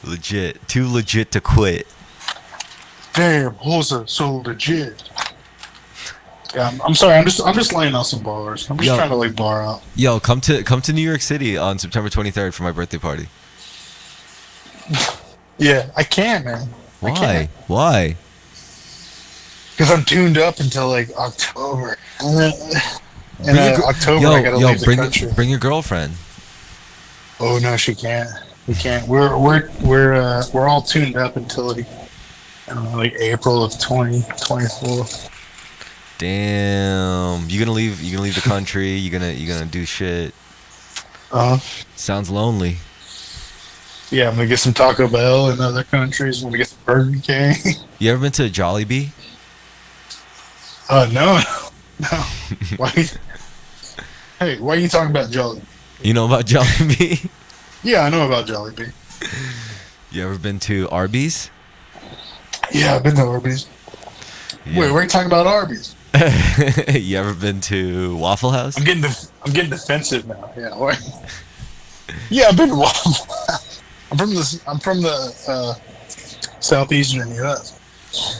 Legit. Too legit to quit. Damn, Horza so legit. Yeah, I'm sorry. I'm just laying out some bars. I'm just trying to like bar out. Yo, come to New York City on September 23rd for my birthday party. Yeah, I can, man. Why? Why? Because I'm tuned up until like October. And October, I gotta leave the country. Bring your girlfriend. Oh no, she can't. We can't. We're all tuned up until like I don't know, like April of 2024. Damn. You gonna leave the country, you gonna do shit. Sounds lonely. Yeah, I'm gonna get some Taco Bell in other countries. I'm gonna get some Burger King. You ever been to Jollibee? No. Why? Hey, why are you talking about Jollibee? You know about Jollibee? Yeah, I know about Jollibee. You ever been to Arby's? Yeah, I've been to Arby's. Yeah. Wait, where are you talking about Arby's? You ever been to Waffle House? I'm getting defensive now. Yeah, why? Yeah, I've been to Waffle House. I'm from the southeastern U.S.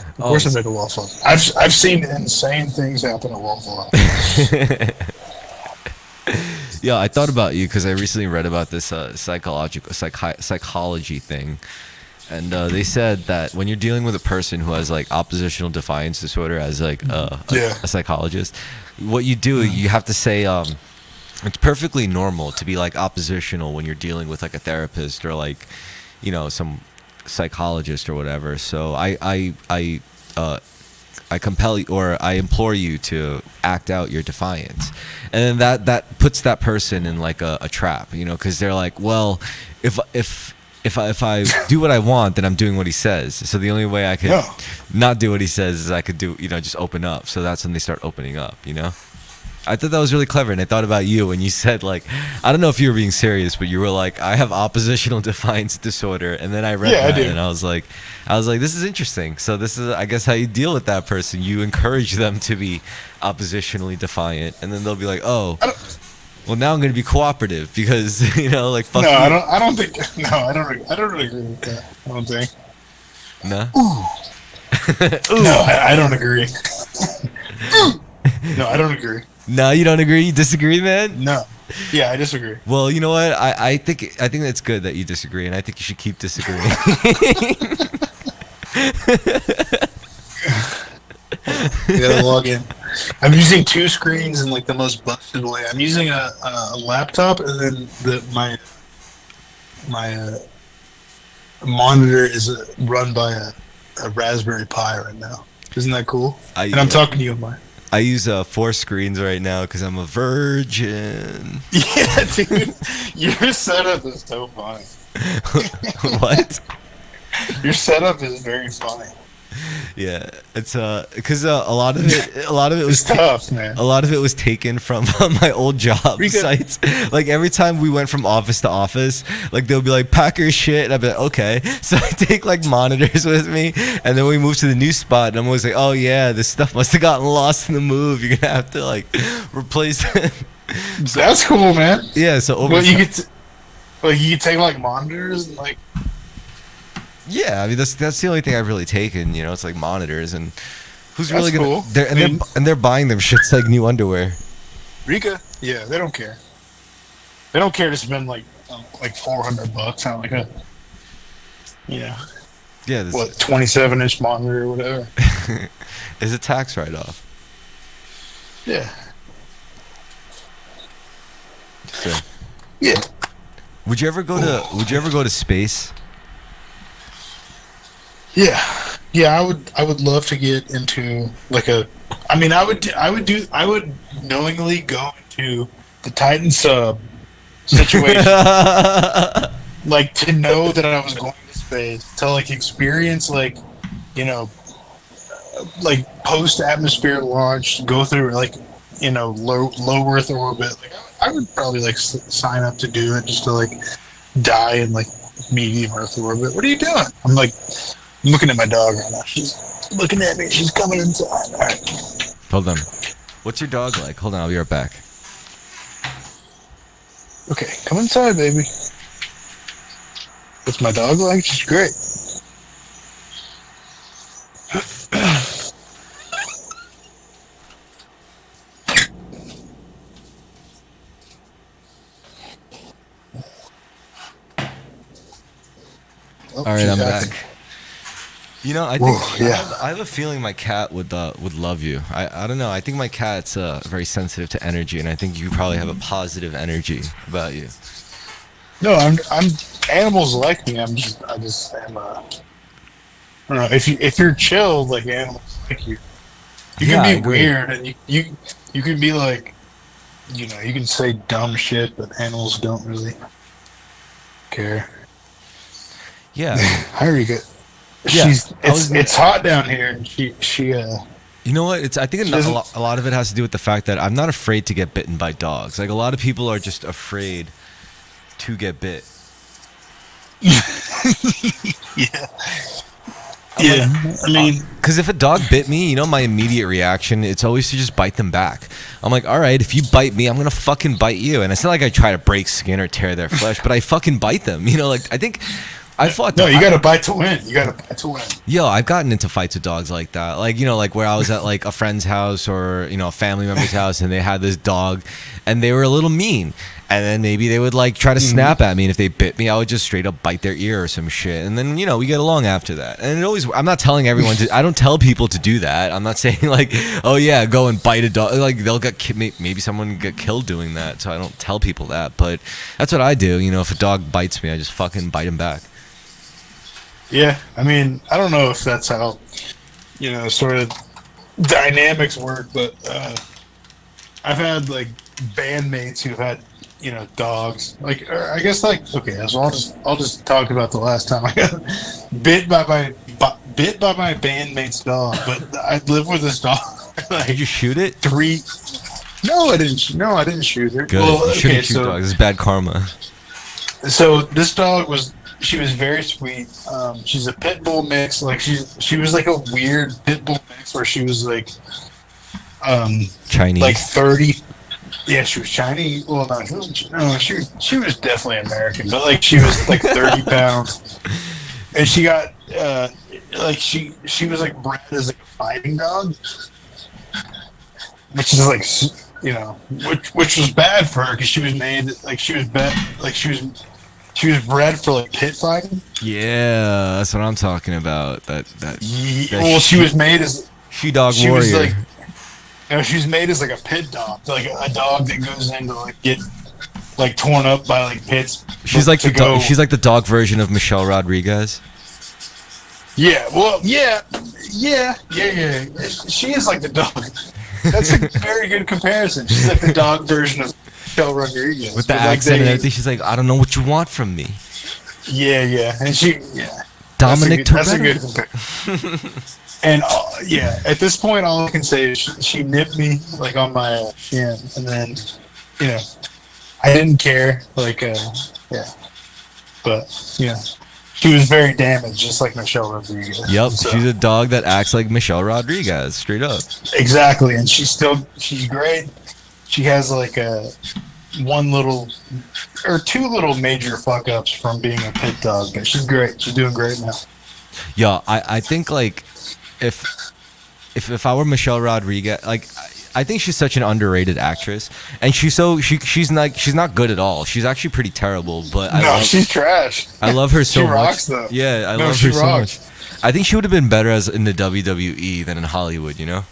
Of course, I've been to Waffle House. I've seen insane things happen at Waffle House. Yeah, I thought about you because I recently read about this psychology thing, and they said that when you're dealing with a person who has like oppositional defiance disorder, as like a psychologist, what you do, you have to say it's perfectly normal to be like oppositional when you're dealing with like a therapist or like some psychologist or whatever. So I compel you, or I implore you to act out your defiance, and then that puts that person in like a trap, because they're like, well, if I do what I want, then I'm doing what he says. So the only way I could not do what he says is I could do, just open up. So that's when they start opening up, I thought that was really clever, and I thought about you when you said, like, I don't know if you were being serious, but you were like, I have oppositional defiance disorder, and then I read that, and I was like, this is interesting. So this is, I guess, how you deal with that person. You encourage them to be oppositionally defiant, and then they'll be like, oh, well, now I'm going to be cooperative because, like, fuck you. I don't think. No, I don't agree with that. I don't think. No. Ooh. No, I don't agree. No, I don't agree. No, you don't agree? You disagree, man? No. Yeah, I disagree. Well, you know what? I think that's good that you disagree, and I think you should keep disagreeing. You gotta log in. I'm using two screens in like the most busted way. I'm using a laptop and then my monitor is run by a Raspberry Pi right now. Isn't that cool? And I'm talking to you on mine. I use 4 screens right now because I'm a virgin. Yeah, dude. Your setup is so funny. What? Your setup is very funny. Yeah, it's because a lot of it was It's tough, man. a lot of it was taken from my old job sites. Like every time we went from office to office, like they'll be like, pack your shit, and I'd be like, okay. So I take like monitors with me, and then we move to the new spot, and I'm always like, oh yeah, this stuff must have gotten lost in the move. You're gonna have to like replace it. That's cool, man. Yeah, so over Well, you could take like monitors and like. yeah, I mean that's the only thing I've really taken. You know, it's like monitors, and who's That's really gonna? cool. They're buying them shits like new underwear. Rika, yeah, they don't care. They don't care to spend like $400 on like a, Yeah, what 27-inch monitor or whatever. is a tax write-off. Yeah. So, Yeah. would you ever go to space? Yeah. Yeah, I would love to get into like a. I mean, I would knowingly go into the Titan sub situation, like to know that I was going to space, to like experience like, you know, like post atmosphere launch, go through like, you know, low Earth orbit. Like I would probably like sign up to do it just to like die in like medium Earth orbit. What are you doing? I'm looking at my dog right now. She's looking at me. She's coming inside. All right. Hold on. What's your dog like? Hold on, I'll be right back. Okay, come inside, baby. What's my dog like? She's great. All right, I'm back. You know, I think yeah. I have a feeling my cat would love you. I don't know. I think my cat's very sensitive to energy, and I think you probably have a positive energy about you. No, I'm animals like me. I just am. I don't know if you're chill, like animals like you. You Yeah, I can be agree. weird, and you can be like, you know, you can say dumb shit, but animals don't really care. Yeah. Harika, Yeah, it's hot down here, and she You know what? I think a lot of it has to do with the fact that I'm not afraid to get bitten by dogs. Like a lot of people are just afraid to get bit. yeah. Yeah, I mean, because if a dog bit me, you know, my immediate reaction, it's always to just bite them back. I'm like, all right, if you bite me, I'm gonna fucking bite you. And it's not like I try to break skin or tear their flesh, but I fucking bite them. You know, like I think I fought. No, you gotta bite to win. You gotta bite to win. Yo, I've gotten into fights with dogs like that. Like, you know, like where I was at like a friend's house or, you know, a family member's house, and they had this dog and they were a little mean. And then maybe they would like try to snap at me, and if they bit me, I would just straight up bite their ear or some shit. And then, you know, we get along after that. And it always, I'm not telling everyone to, I don't tell people to do that. I'm not saying like, oh yeah, go and bite a dog. Like they'll get, maybe someone get killed doing that. So I don't tell people that, but that's what I do. You know, if a dog bites me, I just fucking bite him back. Yeah, I mean, I don't know if that's how, you know, sort of dynamics work, but I've had like bandmates who've had, you know, dogs. Like, or I guess like, okay, so I'll just talk about the last time I got bit by my bandmate's dog. But I lived with this dog. Like, Did you shoot it? No, I didn't. No, I didn't shoot her. Good. Well, You shouldn't shoot dogs. This is bad karma. So this dog she was very sweet. She's a pit bull mix. Like she was like a weird pit bull mix where she was like, Chinese. like 30. Yeah, she was Chinese. Well, no, she wasn't. No, she was definitely American, but like she was like 30 pounds, and she got like she was like bred as like a fighting dog, which is like, you know, which was bad for her because she was made like she was bred for like pit fighting. Yeah, that's what I'm talking about. That Well, she was made as she-dog she warrior. was like, you know, she's made as like a pit dog, like a dog that goes in to like get like torn up by like pits She's like she's like the dog version of Michelle Rodriguez. Yeah, well, yeah. She is like the dog. That's a very good comparison. She's like the dog version of Michelle Rodriguez. With the accent and everything, she's like, I don't know what you want from me. Yeah. And Dominic That's a good Toretto. comparison. And at this point, all I can say is she nipped me like on my shin, and then, I didn't care. Like, but she was very damaged, just like Michelle Rodriguez. Yep, so, she's a dog that acts like Michelle Rodriguez, straight up. Exactly, and she's great. She has like one little or two little major fuck ups from being a pit dog, but she's great. She's doing great now. Yeah, I think like if I were Michelle Rodriguez, like I think she's such an underrated actress, and she's not good at all. She's actually pretty terrible, but she's trash. I love her so she much. Rocks, though. Yeah, I love her so much. I think she would have been better as in the WWE than in Hollywood, you know?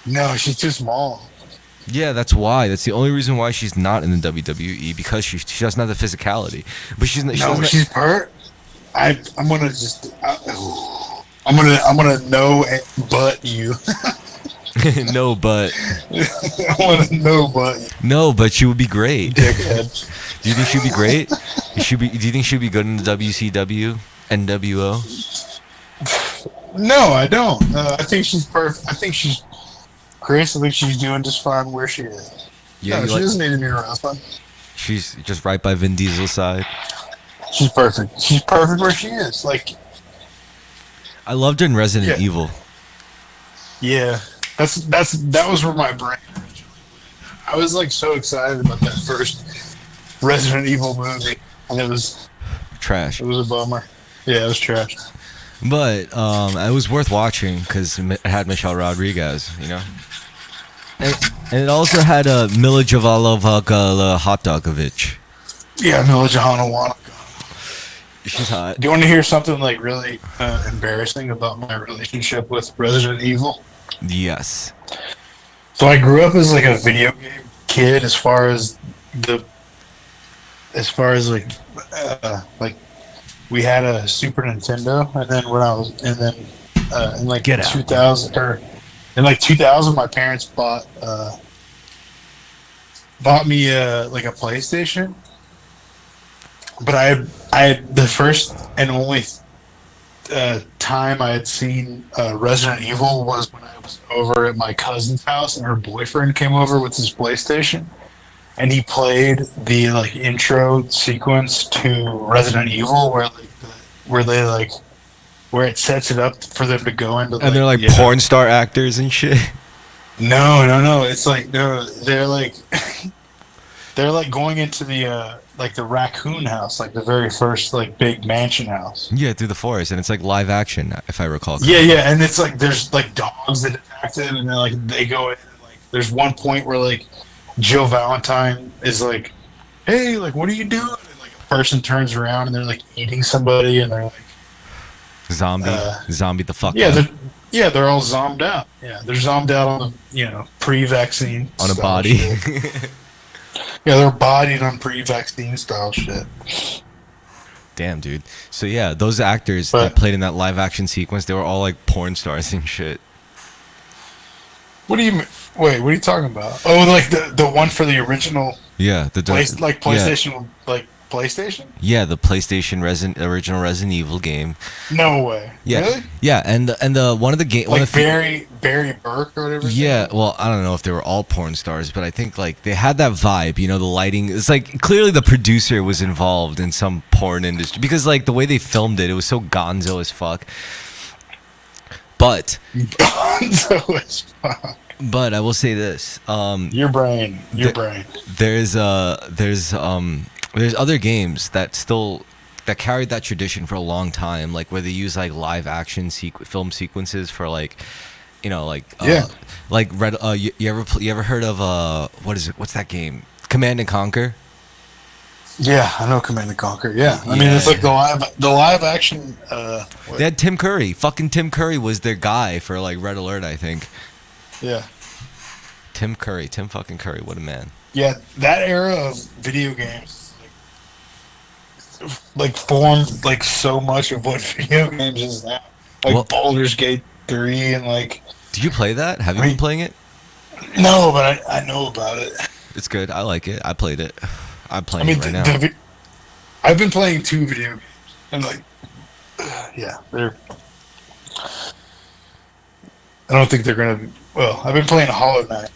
No, she's too small. Yeah, that's why. That's the only reason why she's not in the WWE, because she doesn't have the physicality. But she's hurt. I'm gonna know but you. No, but I want to know, but no, but she would be great. Dickhead. Do you think she'd be great? Do you think she'd be good in the WCW, NWO? No, I don't. I think she's perfect. I think she's Chris. I think she's doing just fine where she is. Yeah, she doesn't need to be wrestling. She's just right by Vin Diesel's side. She's perfect. She's perfect where she is. Like, I loved her in Resident Evil. Yeah. That was where my brain originally went. I was like so excited about that first Resident Evil movie, and it was trash. It was a bummer. Yeah, it was trash. But it was worth watching because it had Michelle Rodriguez, you know, and it also had Mila Jovovich Hot Dogovich. Yeah, Mila Jovovich. She's hot. Do you want to hear something like really embarrassing about my relationship with Resident Evil? Yes. So I grew up as like a video game kid, as far as like we had a Super Nintendo, and then in like 2000 my parents bought me like a PlayStation. But I had the first and only time I had seen Resident Evil was when I was over at my cousin's house, and her boyfriend came over with his PlayStation, and he played the like intro sequence to Resident Evil where it sets it up for them to go into. And they're like porn star actors and shit. No. It's like they're like they're like going into the the raccoon house, like the very first like big mansion house. Yeah, through the forest, and it's like live action, if I recall correctly. Yeah, and it's like there's like dogs that attack them, and then like they go in. And, like there's one point where like Jill Valentine is like, "Hey, like what are you doing?" And like a person turns around and they're like eating somebody, and they're like zombie the fuck. Yeah, they're all zombed out. Yeah, they're zombed out on the pre-vaccine on a body. Yeah, they're bodied on pre-vaccine style shit. Damn, dude. So yeah, those actors that played in that live action sequence, they were all like porn stars and shit. What do you mean? Wait, what are you talking about? Oh, like the one for the original. Yeah, PlayStation, yeah. Like PlayStation. Yeah, the PlayStation original Resident Evil game. No way. Yeah. Really? Yeah, and one of the game like Barry Burke or whatever. Yeah, well, I don't know if they were all porn stars, but I think like they had that vibe. You know, the lighting. It's like clearly the producer was involved in some porn industry because like the way they filmed it was so gonzo as fuck. But gonzo as fuck. But I will say this. Your brain. There's other games that carried that tradition for a long time, like where they use like live action film sequences for like, like Red. You ever heard of what's that game? Command and Conquer. Yeah, I know Command and Conquer. Yeah, I mean it's like the live action. They had Tim Curry. Fucking Tim Curry was their guy for like Red Alert, I think. Yeah. Tim like formed like so much of what video games is now. Well, Like Baldur's Gate 3 and like did you play that? Have you I been mean playing it? no, but I know about it. It's good. I like it. I played it. I'm I playing mean it right now. I've been playing 2 video games and like yeah, they're I don't think they're gonna well, I've been playing Hollow Knight.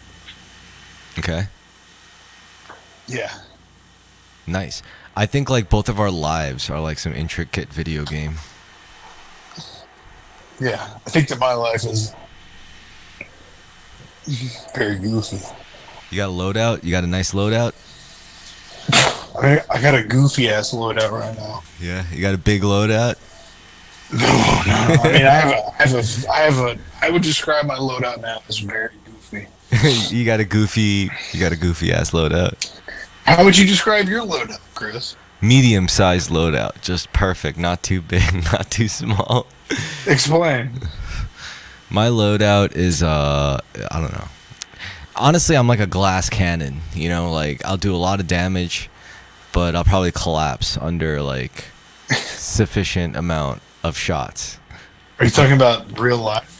Okay. Yeah. Nice. I think like both of our lives are like some intricate video game. Yeah. I think that my life is very goofy. You got a loadout? You got a nice loadout? I got a goofy ass loadout right now. Yeah. You got a big loadout? No, no. I mean, I would describe my loadout now as very goofy. You got a goofy ass loadout. How would you describe your loadout, Chris? Medium sized loadout. Just perfect. Not too big, not too small. Explain. My loadout is I don't know. Honestly, I'm like a glass cannon, you know, like I'll do a lot of damage, but I'll probably collapse under like sufficient amount of shots. Are you talking about real life?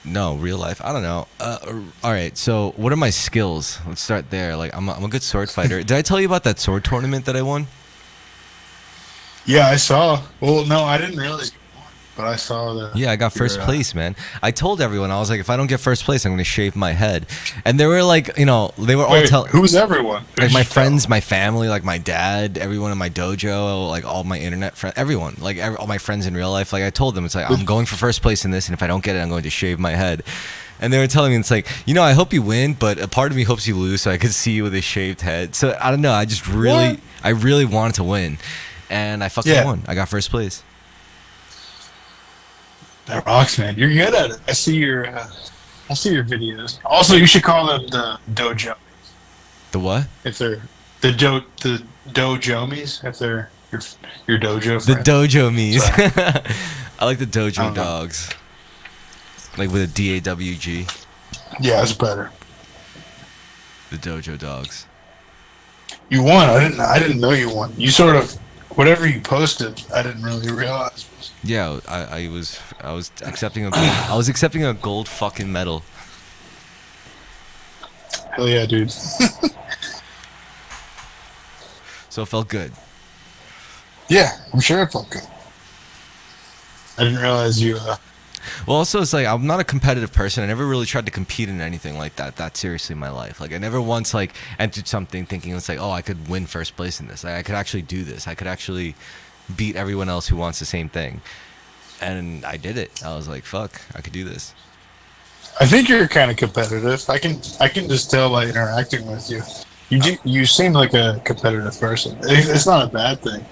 No, real life. I don't know. All right. So, what are my skills? Let's start there. Like, I'm a good sword fighter. Did I tell you about that sword tournament that I won? Yeah, I saw. Well, no, I didn't realize you won, but I saw that. Yeah, I got first place, man. I told everyone, I was like, if I don't get first place, I'm going to shave my head. And they were like, you know, they were all telling. Who's everyone? Like my friends, my family, like my dad, everyone in my dojo, like all my internet friends, everyone, like all my friends in real life. Like I told them, it's like, I'm going for first place in this, and if I don't get it, I'm going to shave my head. And they were telling me, it's like, you know, I hope you win, but a part of me hopes you lose so I could see you with a shaved head. So I don't know. I just really, I really wanted to win. And I fucking won. I got first place. That rocks, man. You're good at it. I see your videos. Also, you should call them the dojo. The what? If they're the dojomies, if they're your dojo friends. The dojo me's. So, I like the dojo dogs. Like with a D-A-W-G. Yeah, it's better. The dojo dogs. You won. I didn't know you won. You sort of whatever you posted, I didn't really realize. Yeah, I was accepting a gold fucking medal. Hell yeah, dude. So it felt good. Yeah, I'm sure it felt good. I didn't realize you. Well, also it's like I'm not a competitive person. I never really tried to compete in anything like that seriously in my life. Like I never once like entered something thinking it's like, oh, I could win first place in this. Like, I could actually do this. I could actually beat everyone else who wants the same thing. And I did it. I was like, fuck, I could do this. I think you're kind of competitive. I can just tell by interacting with you. You seem like a competitive person. It's not a bad thing.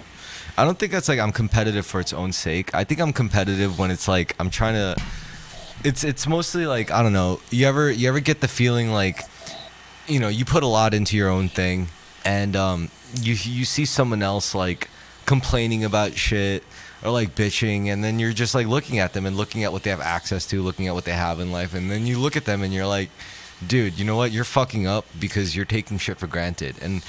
I don't think that's like I'm competitive for its own sake. I think I'm competitive when it's like I'm trying to. It's mostly like I don't know. You ever get the feeling like, you know, you put a lot into your own thing, and you see someone else like complaining about shit or like bitching, and then you're just like looking at them and looking at what they have access to, looking at what they have in life, and then you look at them and you're like, dude, you know what? You're fucking up because you're taking shit for granted. And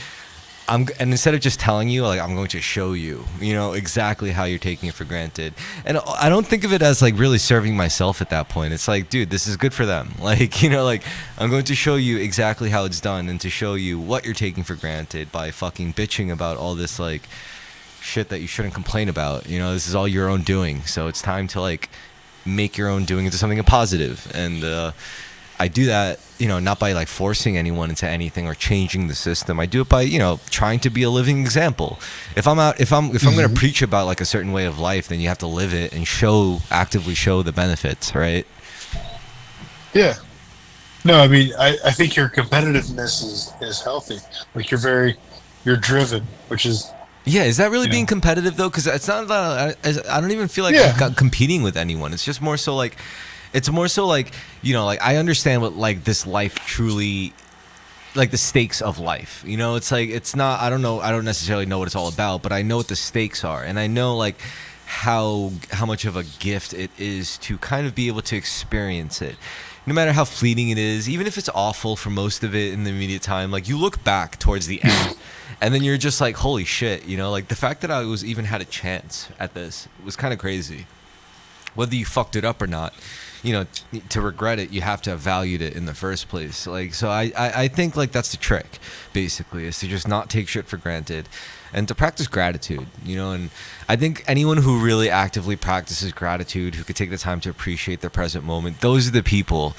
instead of just telling you, like, I'm going to show you, you know, exactly how you're taking it for granted. And I don't think of it as like really serving myself at that point. It's like, dude, this is good for them. Like, you know, like I'm going to show you exactly how it's done and to show you what you're taking for granted by fucking bitching about all this like shit that you shouldn't complain about. You know, this is all your own doing. So it's time to like make your own doing into something positive. And I do that, you know, not by like forcing anyone into anything or changing the system. I do it by, you know, trying to be a living example. If I'm going to preach about like a certain way of life, then you have to live it and actively show the benefits, right? Yeah. No, I mean, I think your competitiveness is healthy. Like you're driven, which is. Yeah, is that really being competitive though? Because it's not that I don't even feel like I'm competing with anyone. It's just more so like. It's more so like, you know, like I understand what like this life truly, like the stakes of life, you know, it's like, it's not, I don't necessarily know what it's all about, but I know what the stakes are. And I know like how much of a gift it is to kind of be able to experience it. no matter how fleeting it is, even if it's awful for most of it in the immediate time, like you look back towards the end and then you're just like, holy shit, you know, like the fact that I was even had a chance at this was kind of crazy. Whether you fucked it up or not, you know, to regret it, you have to have valued it in the first place. Like, so I think like that's the trick, basically, is to just not take shit for granted and to practice gratitude, you know. And I think anyone who really actively practices gratitude, who could take the time to appreciate their present moment, those are the people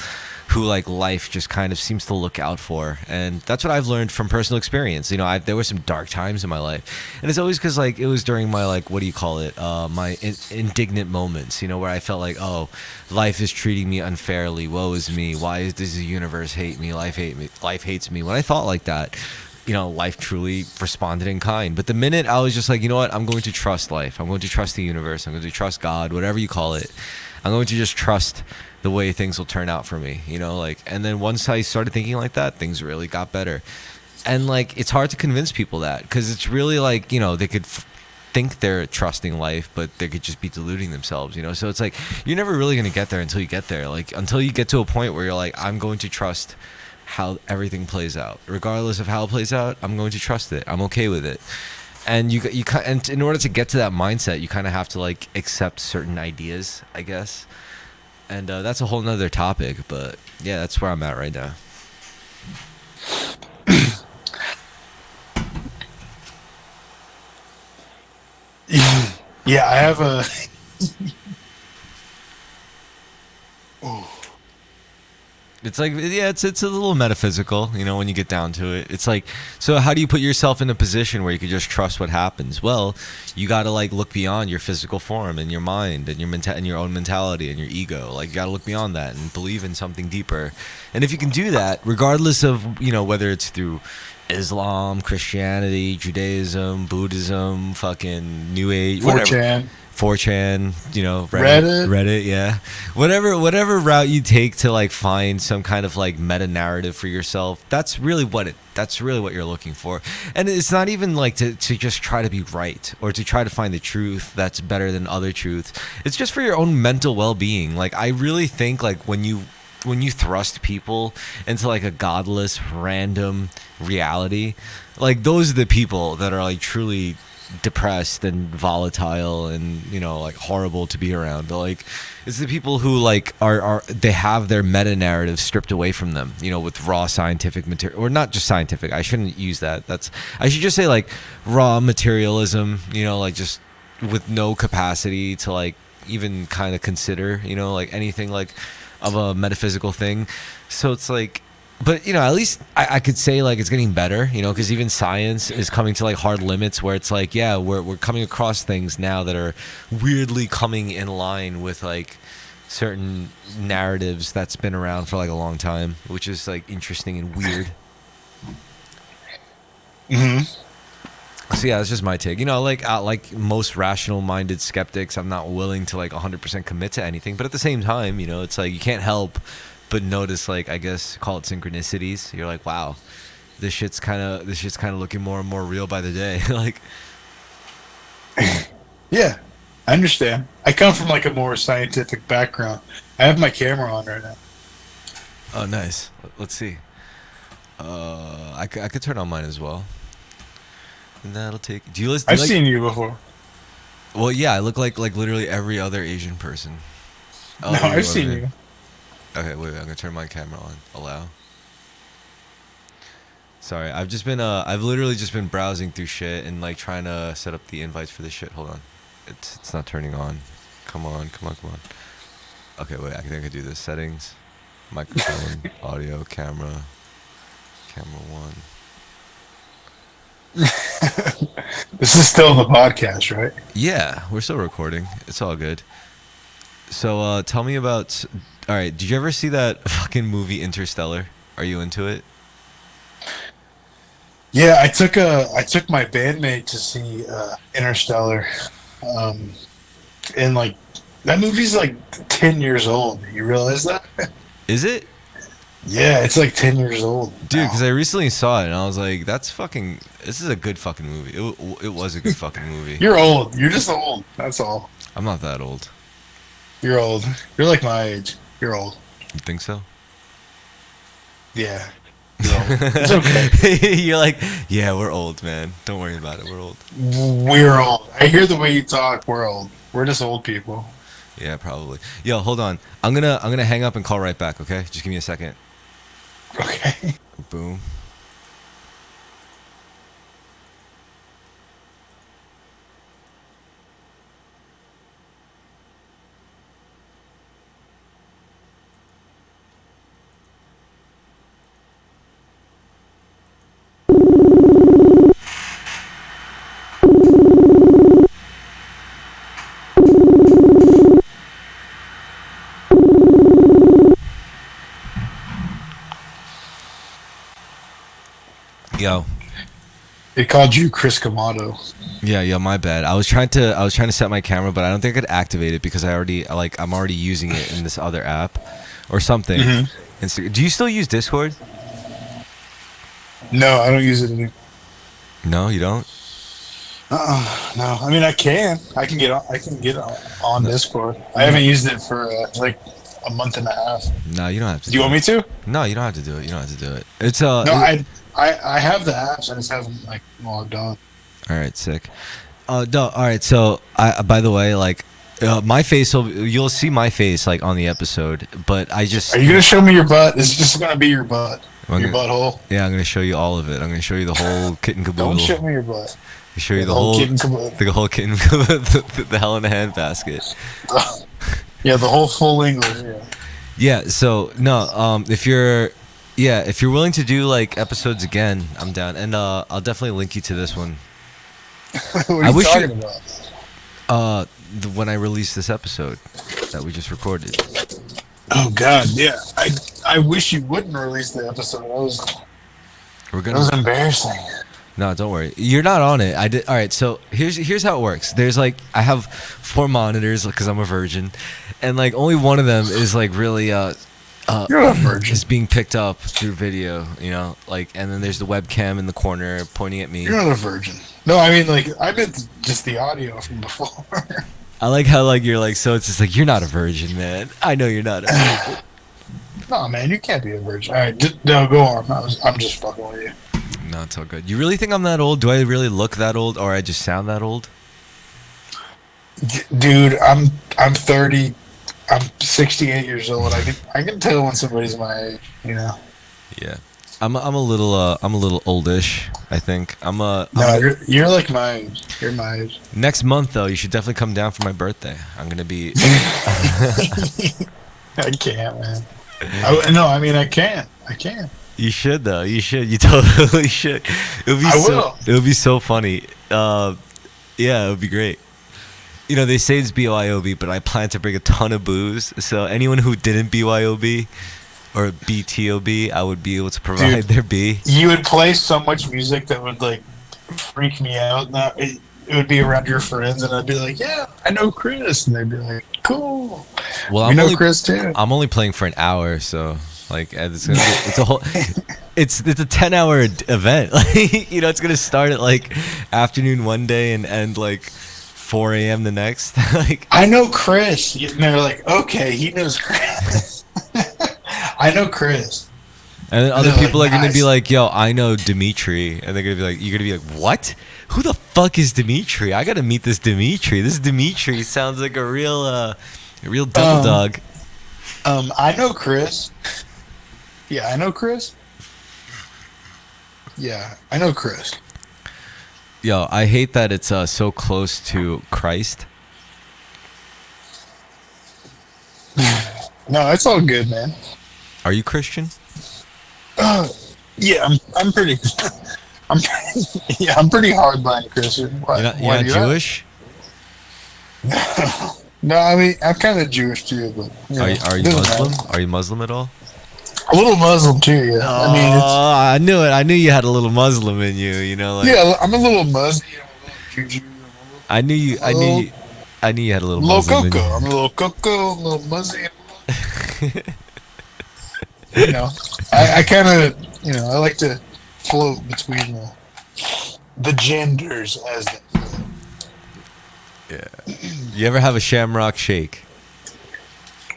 who like life just kind of seems to look out for. And that's what I've learned from personal experience. You know, there were some dark times in my life, and it's always because like it was during my like, what do you call it, my indignant moments, you know, where I felt like, oh, life is treating me unfairly, woe is me, does the universe hate me, life hates me. When I thought like that, you know, life truly responded in kind. But the minute I was just like, you know what, I'm going to trust life, I'm going to trust the universe, I'm going to trust God, whatever you call it, I'm going to just trust the way things will turn out for me, you know, like. And then once I started thinking like that, things really got better. And like, it's hard to convince people that, because it's really like, you know, they could think they're trusting life, but they could just be deluding themselves, you know. So it's like, you're never really going to get there until you get there, like until you get to a point where you're like, I'm going to trust how everything plays out, regardless of how it plays out. I'm going to trust it, I'm okay with it. And and in order to get to that mindset, you kind of have to like accept certain ideas, I guess. And that's a whole nother topic, but yeah, that's where I'm at right now. Yeah, I have a. It's like, yeah, it's a little metaphysical, you know, when you get down to it. It's like, so how do you put yourself in a position where you could just trust what happens? Well, you got to like look beyond your physical form and your mind and and your own mentality and your ego. Like, you got to look beyond that and believe in something deeper. And if you can do that, regardless of, you know, whether it's through Islam, Christianity, Judaism, Buddhism, fucking New Age, whatever. 4chan, you know, Reddit, yeah. Whatever route you take to like find some kind of like meta narrative for yourself, that's really what you're looking for. And it's not even like to just try to be right or to try to find the truth that's better than other truths. It's just for your own mental well-being. Like, I really think like when you thrust people into like a godless random reality, like those are the people that are like truly depressed and volatile and, you know, like horrible to be around. But like, it's the people who like are they have their meta narrative stripped away from them, you know, with raw scientific material, or not just scientific, I shouldn't use that, I should just say like raw materialism, you know, like just with no capacity to like even kind of consider, you know, like anything like of a metaphysical thing. So it's like, but, you know, at least I could say like it's getting better, you know, because even science is coming to like hard limits where it's like, yeah, we're coming across things now that are weirdly coming in line with like certain narratives that's been around for like a long time, which is like interesting and weird. So yeah, that's just my take. You know, like most rational-minded skeptics, I'm not willing to like 100% commit to anything, but at the same time, you know, it's like you can't help but notice, like, I guess call it synchronicities. You're like, wow, this shit's kind of looking more and more real by the day. Like, yeah, I understand. I come from like a more scientific background. I have my camera on right now. Oh, nice. Let's see. I could turn on mine as well. And that'll take. I've seen you before. Well, yeah, I look like literally every other Asian person. Oh, no, I've seen you. Okay, wait, I'm gonna turn my camera on. Allow. Sorry, I've literally just been browsing through shit and like trying to set up the invites for this shit. Hold on, it's not turning on. Come on. Okay, wait, I think I could do this. Settings, microphone, audio, camera 1. This is still the podcast, right? Yeah, we're still recording. It's all good. So, tell me about. All right, did you ever see that fucking movie Interstellar? Are you into it? Yeah, I took my bandmate to see Interstellar, and like that movie's like 10 years old. You realize that? Is it? Yeah, it's like 10 years old, dude. Because I recently saw it and I was like, this is a good fucking movie. It was a good fucking movie. You're old. You're just old. That's all. I'm not that old. You're old. You're like my age. You're old. You think so? Yeah. It's okay. You're like, yeah, we're old, man. Don't worry about it. We're old. We're old. I hear the way you talk. We're old. We're just old people. Yeah, probably. Yo, hold on. I'm gonna hang up and call right back. Okay, just give me a second. Okay. Boom. Yo. They called you Chris Camato. Yeah, my bad. I was trying to set my camera, but I don't think I could activate it because I'm already using it in this other app or something. Do you still use Discord? No, I don't use it anymore. No, you don't. No. I mean, I can. I can get on. I can get on Discord. I haven't used it for like a month and a half. No, you don't have to. Do you want me to? No, you don't have to do it. You don't have to do it. It's No, I have the apps. I just haven't like logged on. All right, sick. No, all right. So, by the way, like, my face you'll see my face like on the episode, but I just. Are you gonna show me your butt? Is it just gonna be your butt? Your butthole? Yeah, I'm gonna show you all of it. I'm gonna show you the whole kit and caboodle. Don't show me your butt. Show you the whole kit and caboodle. The whole kit and caboodle, the hell in a handbasket. Yeah, the whole full English. Yeah. Yeah. So no, if you're willing to do like episodes again, I'm down, and I'll definitely link you to this one. What are you talking about? When I release this episode that we just recorded. Oh God, yeah. I wish you wouldn't release the episode. That was embarrassing. No, don't worry. You're not on it. I did. All right. So here's how it works. There's like I have 4 monitors because I'm a virgin, and like only one of them is like really You're a virgin. is being picked up through video. You know, like, and then there's the webcam in the corner pointing at me. You're not a virgin. No, I mean like I meant just the audio from before. I like how like you're like, so it's just like, you're not a virgin, man. I know you're not a virgin. No, man, you can't be a virgin. All right, no, go on. I'm just fucking with you. No, it's all good. You really think I'm that old? Do I really look that old, or I just sound that old? Dude, I'm 30. I'm 68 years old. I can tell when somebody's my age. You know. Yeah. I'm a little oldish, I think. You're like my age. You're my age. Next month though, you should definitely come down for my birthday. I'm gonna be. I can't, man. I can. I can. You should though. You should. You totally should. It would be so funny. Yeah, it would be great. You know, they say it's BYOB, but I plan to bring a ton of booze. So anyone who didn't BYOB or BTOB, I would be able to provide their B. You would play so much music that would like freak me out. Now it would be around your friends, and I'd be like, "Yeah, I know Chris," and they'd be like, "Cool." Well, I know Chris too. I'm only playing for an hour, so like it's a whole. It's a 10-hour event. Like, you know, it's gonna start at like afternoon one day and end like 4 a.m. the next. Like, I know Chris. And they're like, okay, he knows Chris. I know Chris. And then other people like, are gonna be like, yo, I know Dimitri, and they're gonna be like, you're gonna be like, what? Who the fuck is Dimitri? I gotta meet this Dimitri. This Dimitri sounds like a real devil dog. I know Chris. Yeah, I know Chris. Yeah, I know Chris. Yo, I hate that it's so close to Christ. No, it's all good, man. Are you Christian? Yeah, I'm pretty. I'm pretty hardline Christian. You're not Jewish? No, I mean I'm kind of Jewish too, but are you Muslim? Matter. Are you Muslim at all? A little Muslim too, yeah. Oh, I knew it. I knew you had a little Muslim in you. You know, like, yeah, I'm a little Muslim. I knew you had a little Muslim in you. I'm a little cocoa, a little Muslim. You know, I kind of, you know, I like to float between the genders, as they say. Yeah. You ever have a shamrock shake?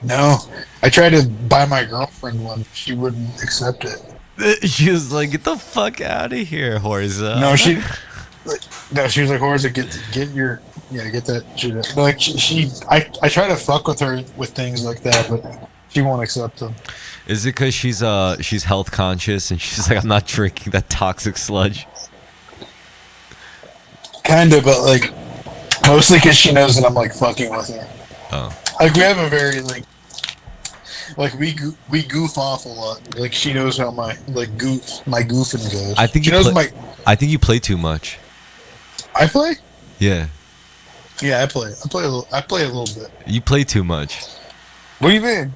No, I tried to buy my girlfriend one. She wouldn't accept it. She was like, "Get the fuck out of here, Horza." No, no, she was like, Horza, get your, get that shit out. Like, I try to fuck with her with things like that, but she won't accept them. Is it because she's health conscious and she's like, "I'm not drinking that toxic sludge"? Kind of, but like, mostly because she knows that I'm like fucking with her. Oh. Like, we have a very like we goof off a lot. Like, she knows how my goofing goes. I think she knows my. I think you play too much. I play. Yeah. Yeah, I play. I play a little bit. You play too much. What do you mean?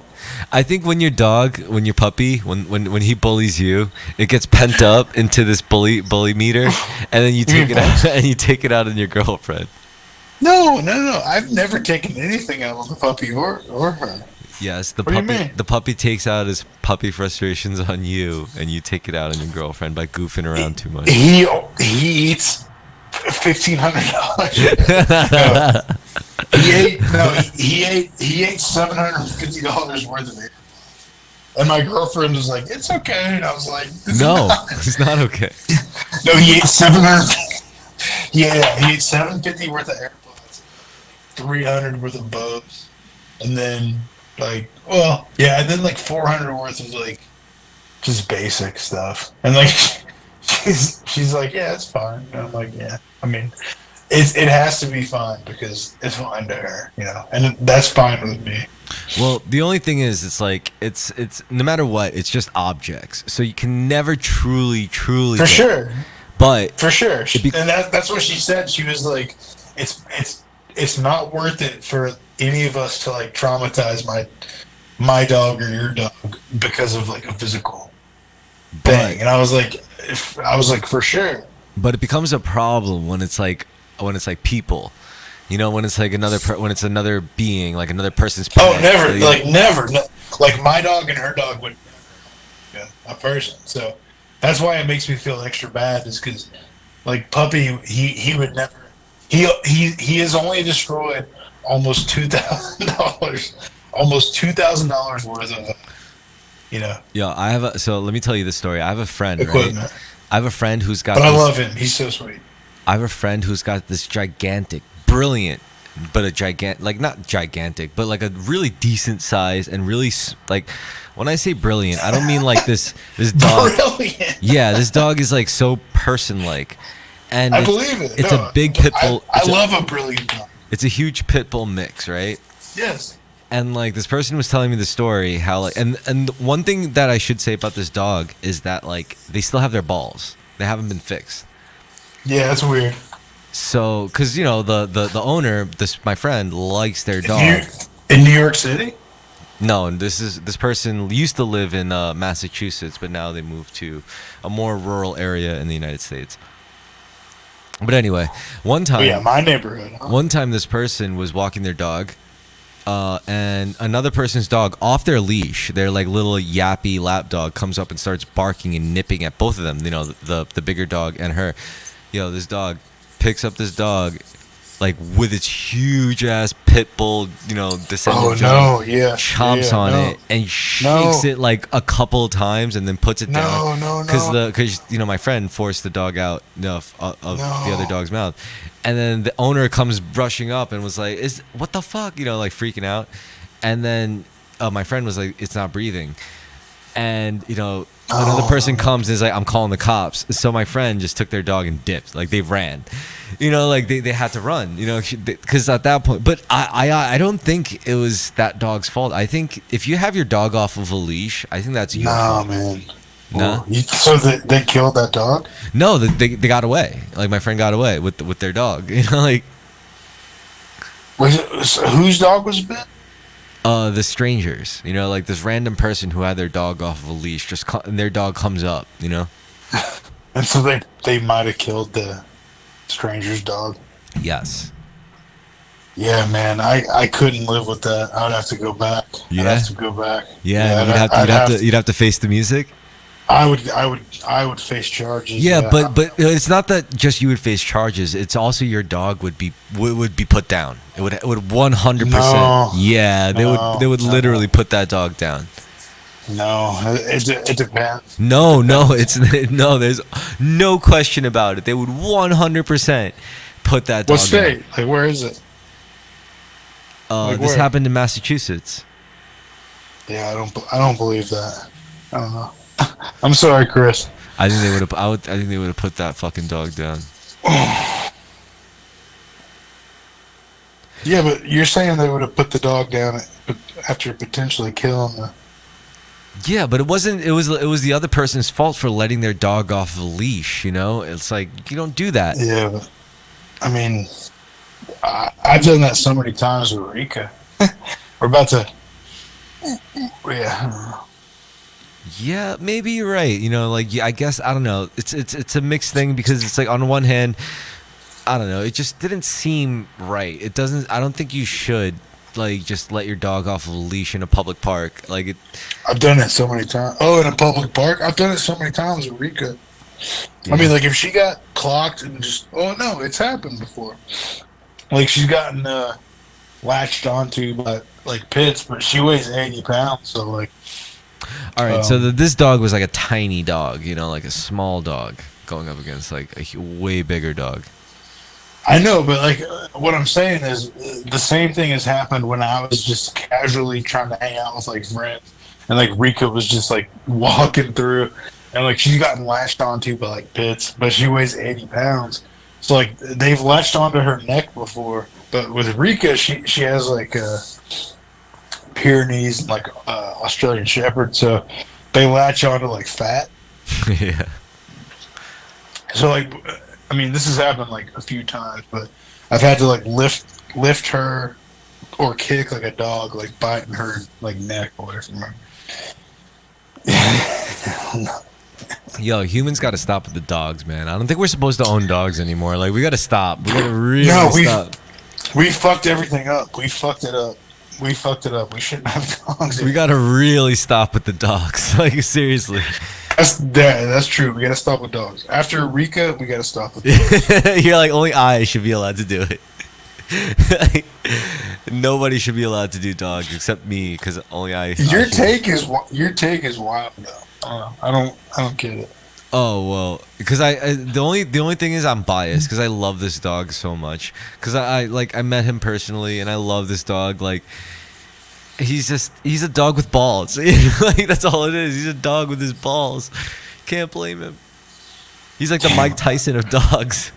I think when your puppy, when he bullies you, it gets pent up into this bully meter, and then you take it out and you take it out on your girlfriend. No. I've never taken anything out on the puppy or her. Yes, the puppy takes out his puppy frustrations on you, and you take it out on your girlfriend by goofing around too much. He eats $1,500. He ate $750 worth of it. And my girlfriend was like, "It's okay," and I was like, "No, it's not okay." No, he ate 700. Yeah, he ate $750 worth of AirPods, 300 worth of Bose, and then and then like 400 worth of like just basic stuff, and like she's like, "Yeah, it's fine," and I'm like, "Yeah, I mean, it has to be fine because it's fine to her, and that's fine with me." Well, the only thing is, it's like it's no matter what, it's just objects, so you can never truly for sure. But for sure, and that's what she said. She was like, "It's not worth it for any of us to like traumatize my dog or your dog because of like a physical thing." And I was like, for sure. But it becomes a problem when it's like people, when it's like when it's another being, like another person's pet. Oh, never, never. Like my dog and her dog would a person. So that's why it makes me feel extra bad, is because like puppy, he would never. He has only destroyed almost $2,000, worth of, Yeah, so let me tell you this story. I have a friend, equipment. Right? I have a friend who's got. But I love him. He's so sweet. I have a friend who's got this gigantic, brilliant, but not gigantic, but like a really decent size and really like. When I say brilliant, I don't mean like this dog. Brilliant. Yeah, this dog is like so person-like, and I believe it. It's a big pit bull. I love a brilliant dog. It's a huge pit bull mix, right? Yes. And like this person was telling me the story how like and one thing that I should say about this dog is that like they still have their balls. They haven't been fixed. Yeah, that's weird. So, because the owner, my friend, likes their dog. In New York City? No, and this person used to live in Massachusetts, but now they moved to a more rural area in the United States. But anyway, one time, my neighborhood. Huh? One time, this person was walking their dog, and another person's dog off their leash, their like little yappy lap dog, comes up and starts barking and nipping at both of them. The bigger dog and her. This dog picks up this dog, like with its huge ass pit bull, descendant. Chomps on it and shakes it like a couple of times and then puts it down. Because my friend forced the dog out of the other dog's mouth, and then the owner comes rushing up and was like, what the fuck?" Like freaking out, and then my friend was like, "It's not breathing," and another person comes and is like, "I'm calling the cops." So my friend just took their dog and dipped. Like they ran, like they had to run, because at that point. But I don't think it was that dog's fault. I think if you have your dog off of a leash, I think that's your fault. Man. No. So they killed that dog? No, they got away. Like my friend got away with their dog. Like. Whose dog was bit? The strangers, like this random person who had their dog off of a leash, and their dog comes up, And so they might have killed the stranger's dog. Yes. Yeah, man, I couldn't live with that. I'd have to go back. Yeah? I'd have to go back. Yeah, you'd have to face the music. I would face charges. Yeah, Yeah. but it's not that just you would face charges. It's also your dog would be put down. It would 100%. No, Yeah, they would no, literally put that dog down. no. It depends. It No, no, depends. it's no. There's no question about it. They would 100% put that What dog down. state? Like, where is it? Like, This where? happened in Massachusetts. Yeah, I don't believe that. I don't know. I'm sorry, Chris. I think they would have. I think they would have put that fucking dog down. Yeah, but you're saying they would have put the dog down after potentially killing the. Yeah, but it wasn't. It was the other person's fault for letting their dog off the leash. You know, it's like you don't do that. Yeah, but, I mean, I've done that so many times with Rika. We're about to. Yeah. Yeah, maybe you're right. You know, like yeah, I guess I don't know. It's a mixed thing because it's like on one hand, I don't know. It just didn't seem right. It doesn't. I don't think you should like just let your dog off of a leash in a public park. Like it. I've done it so many times. Oh, in a public park? I've done it so many times with Rika. Yeah. I mean, like, if she got clocked and just. Oh, no, it's happened before. Like, she's gotten latched onto by, like, pits, but she weighs 80 pounds, so, like. All right, so this dog was like a tiny dog, you know, like a small dog going up against like a way bigger dog. I know, but, like, what I'm saying is the same thing has happened when I was just casually trying to hang out with, like, friends. And, like, Rika was just, like, walking through. And, like, she's gotten latched onto by, like, pits, but she weighs 80 pounds. So, like, they've latched onto her neck before. But with Rika, she has, like, Pyrenees and, like, Australian Shepherd. So they latch onto, like, fat. Yeah. So, like, I mean, this has happened, like, a few times, but I've had to, like, lift her or kick, like, a dog, like, biting her, like, neck away from her. Yo, humans got to stop with the dogs, man. I don't think we're supposed to own dogs anymore. Like we got to stop. We got to really No, stop. we fucked everything up. We fucked it up. We fucked it up. We shouldn't have dogs. We got to really stop with the dogs. Like seriously. That's true. We gotta stop with dogs. After Rika, we gotta stop with dogs. You're like only I should be allowed to do it. Like, nobody should be allowed to do dogs except me because only I. Your should. take is wild though. I don't get it. Oh well, because the only thing is I'm biased because I love this dog so much because I met him personally and I love this dog like he's a dog with balls. Like that's all it is. He's a dog with his balls. Can't blame him. He's like the Mike Tyson of dogs.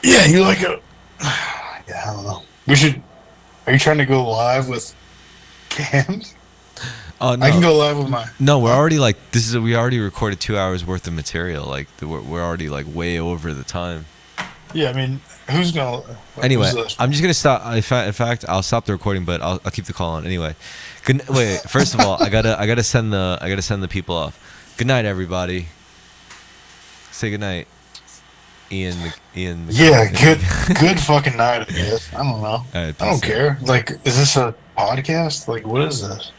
Yeah, you like a. Yeah, I don't know. We should. Are you trying to go live with Cam? Oh no. I can go live with my. No, we're already like we already recorded 2 hours worth of material. Like we're already like way over the time. Yeah, I mean, who's gonna? Anyway, who's I'm just gonna stop. In fact, I'll stop the recording, but I'll keep the call on anyway. Wait. First of all, I gotta send the people off. Good night, everybody. Say good night, Ian. Yeah, good fucking night. I guess I don't know. All right, I don't peace out. care. Like, is this a podcast? Like, what is this?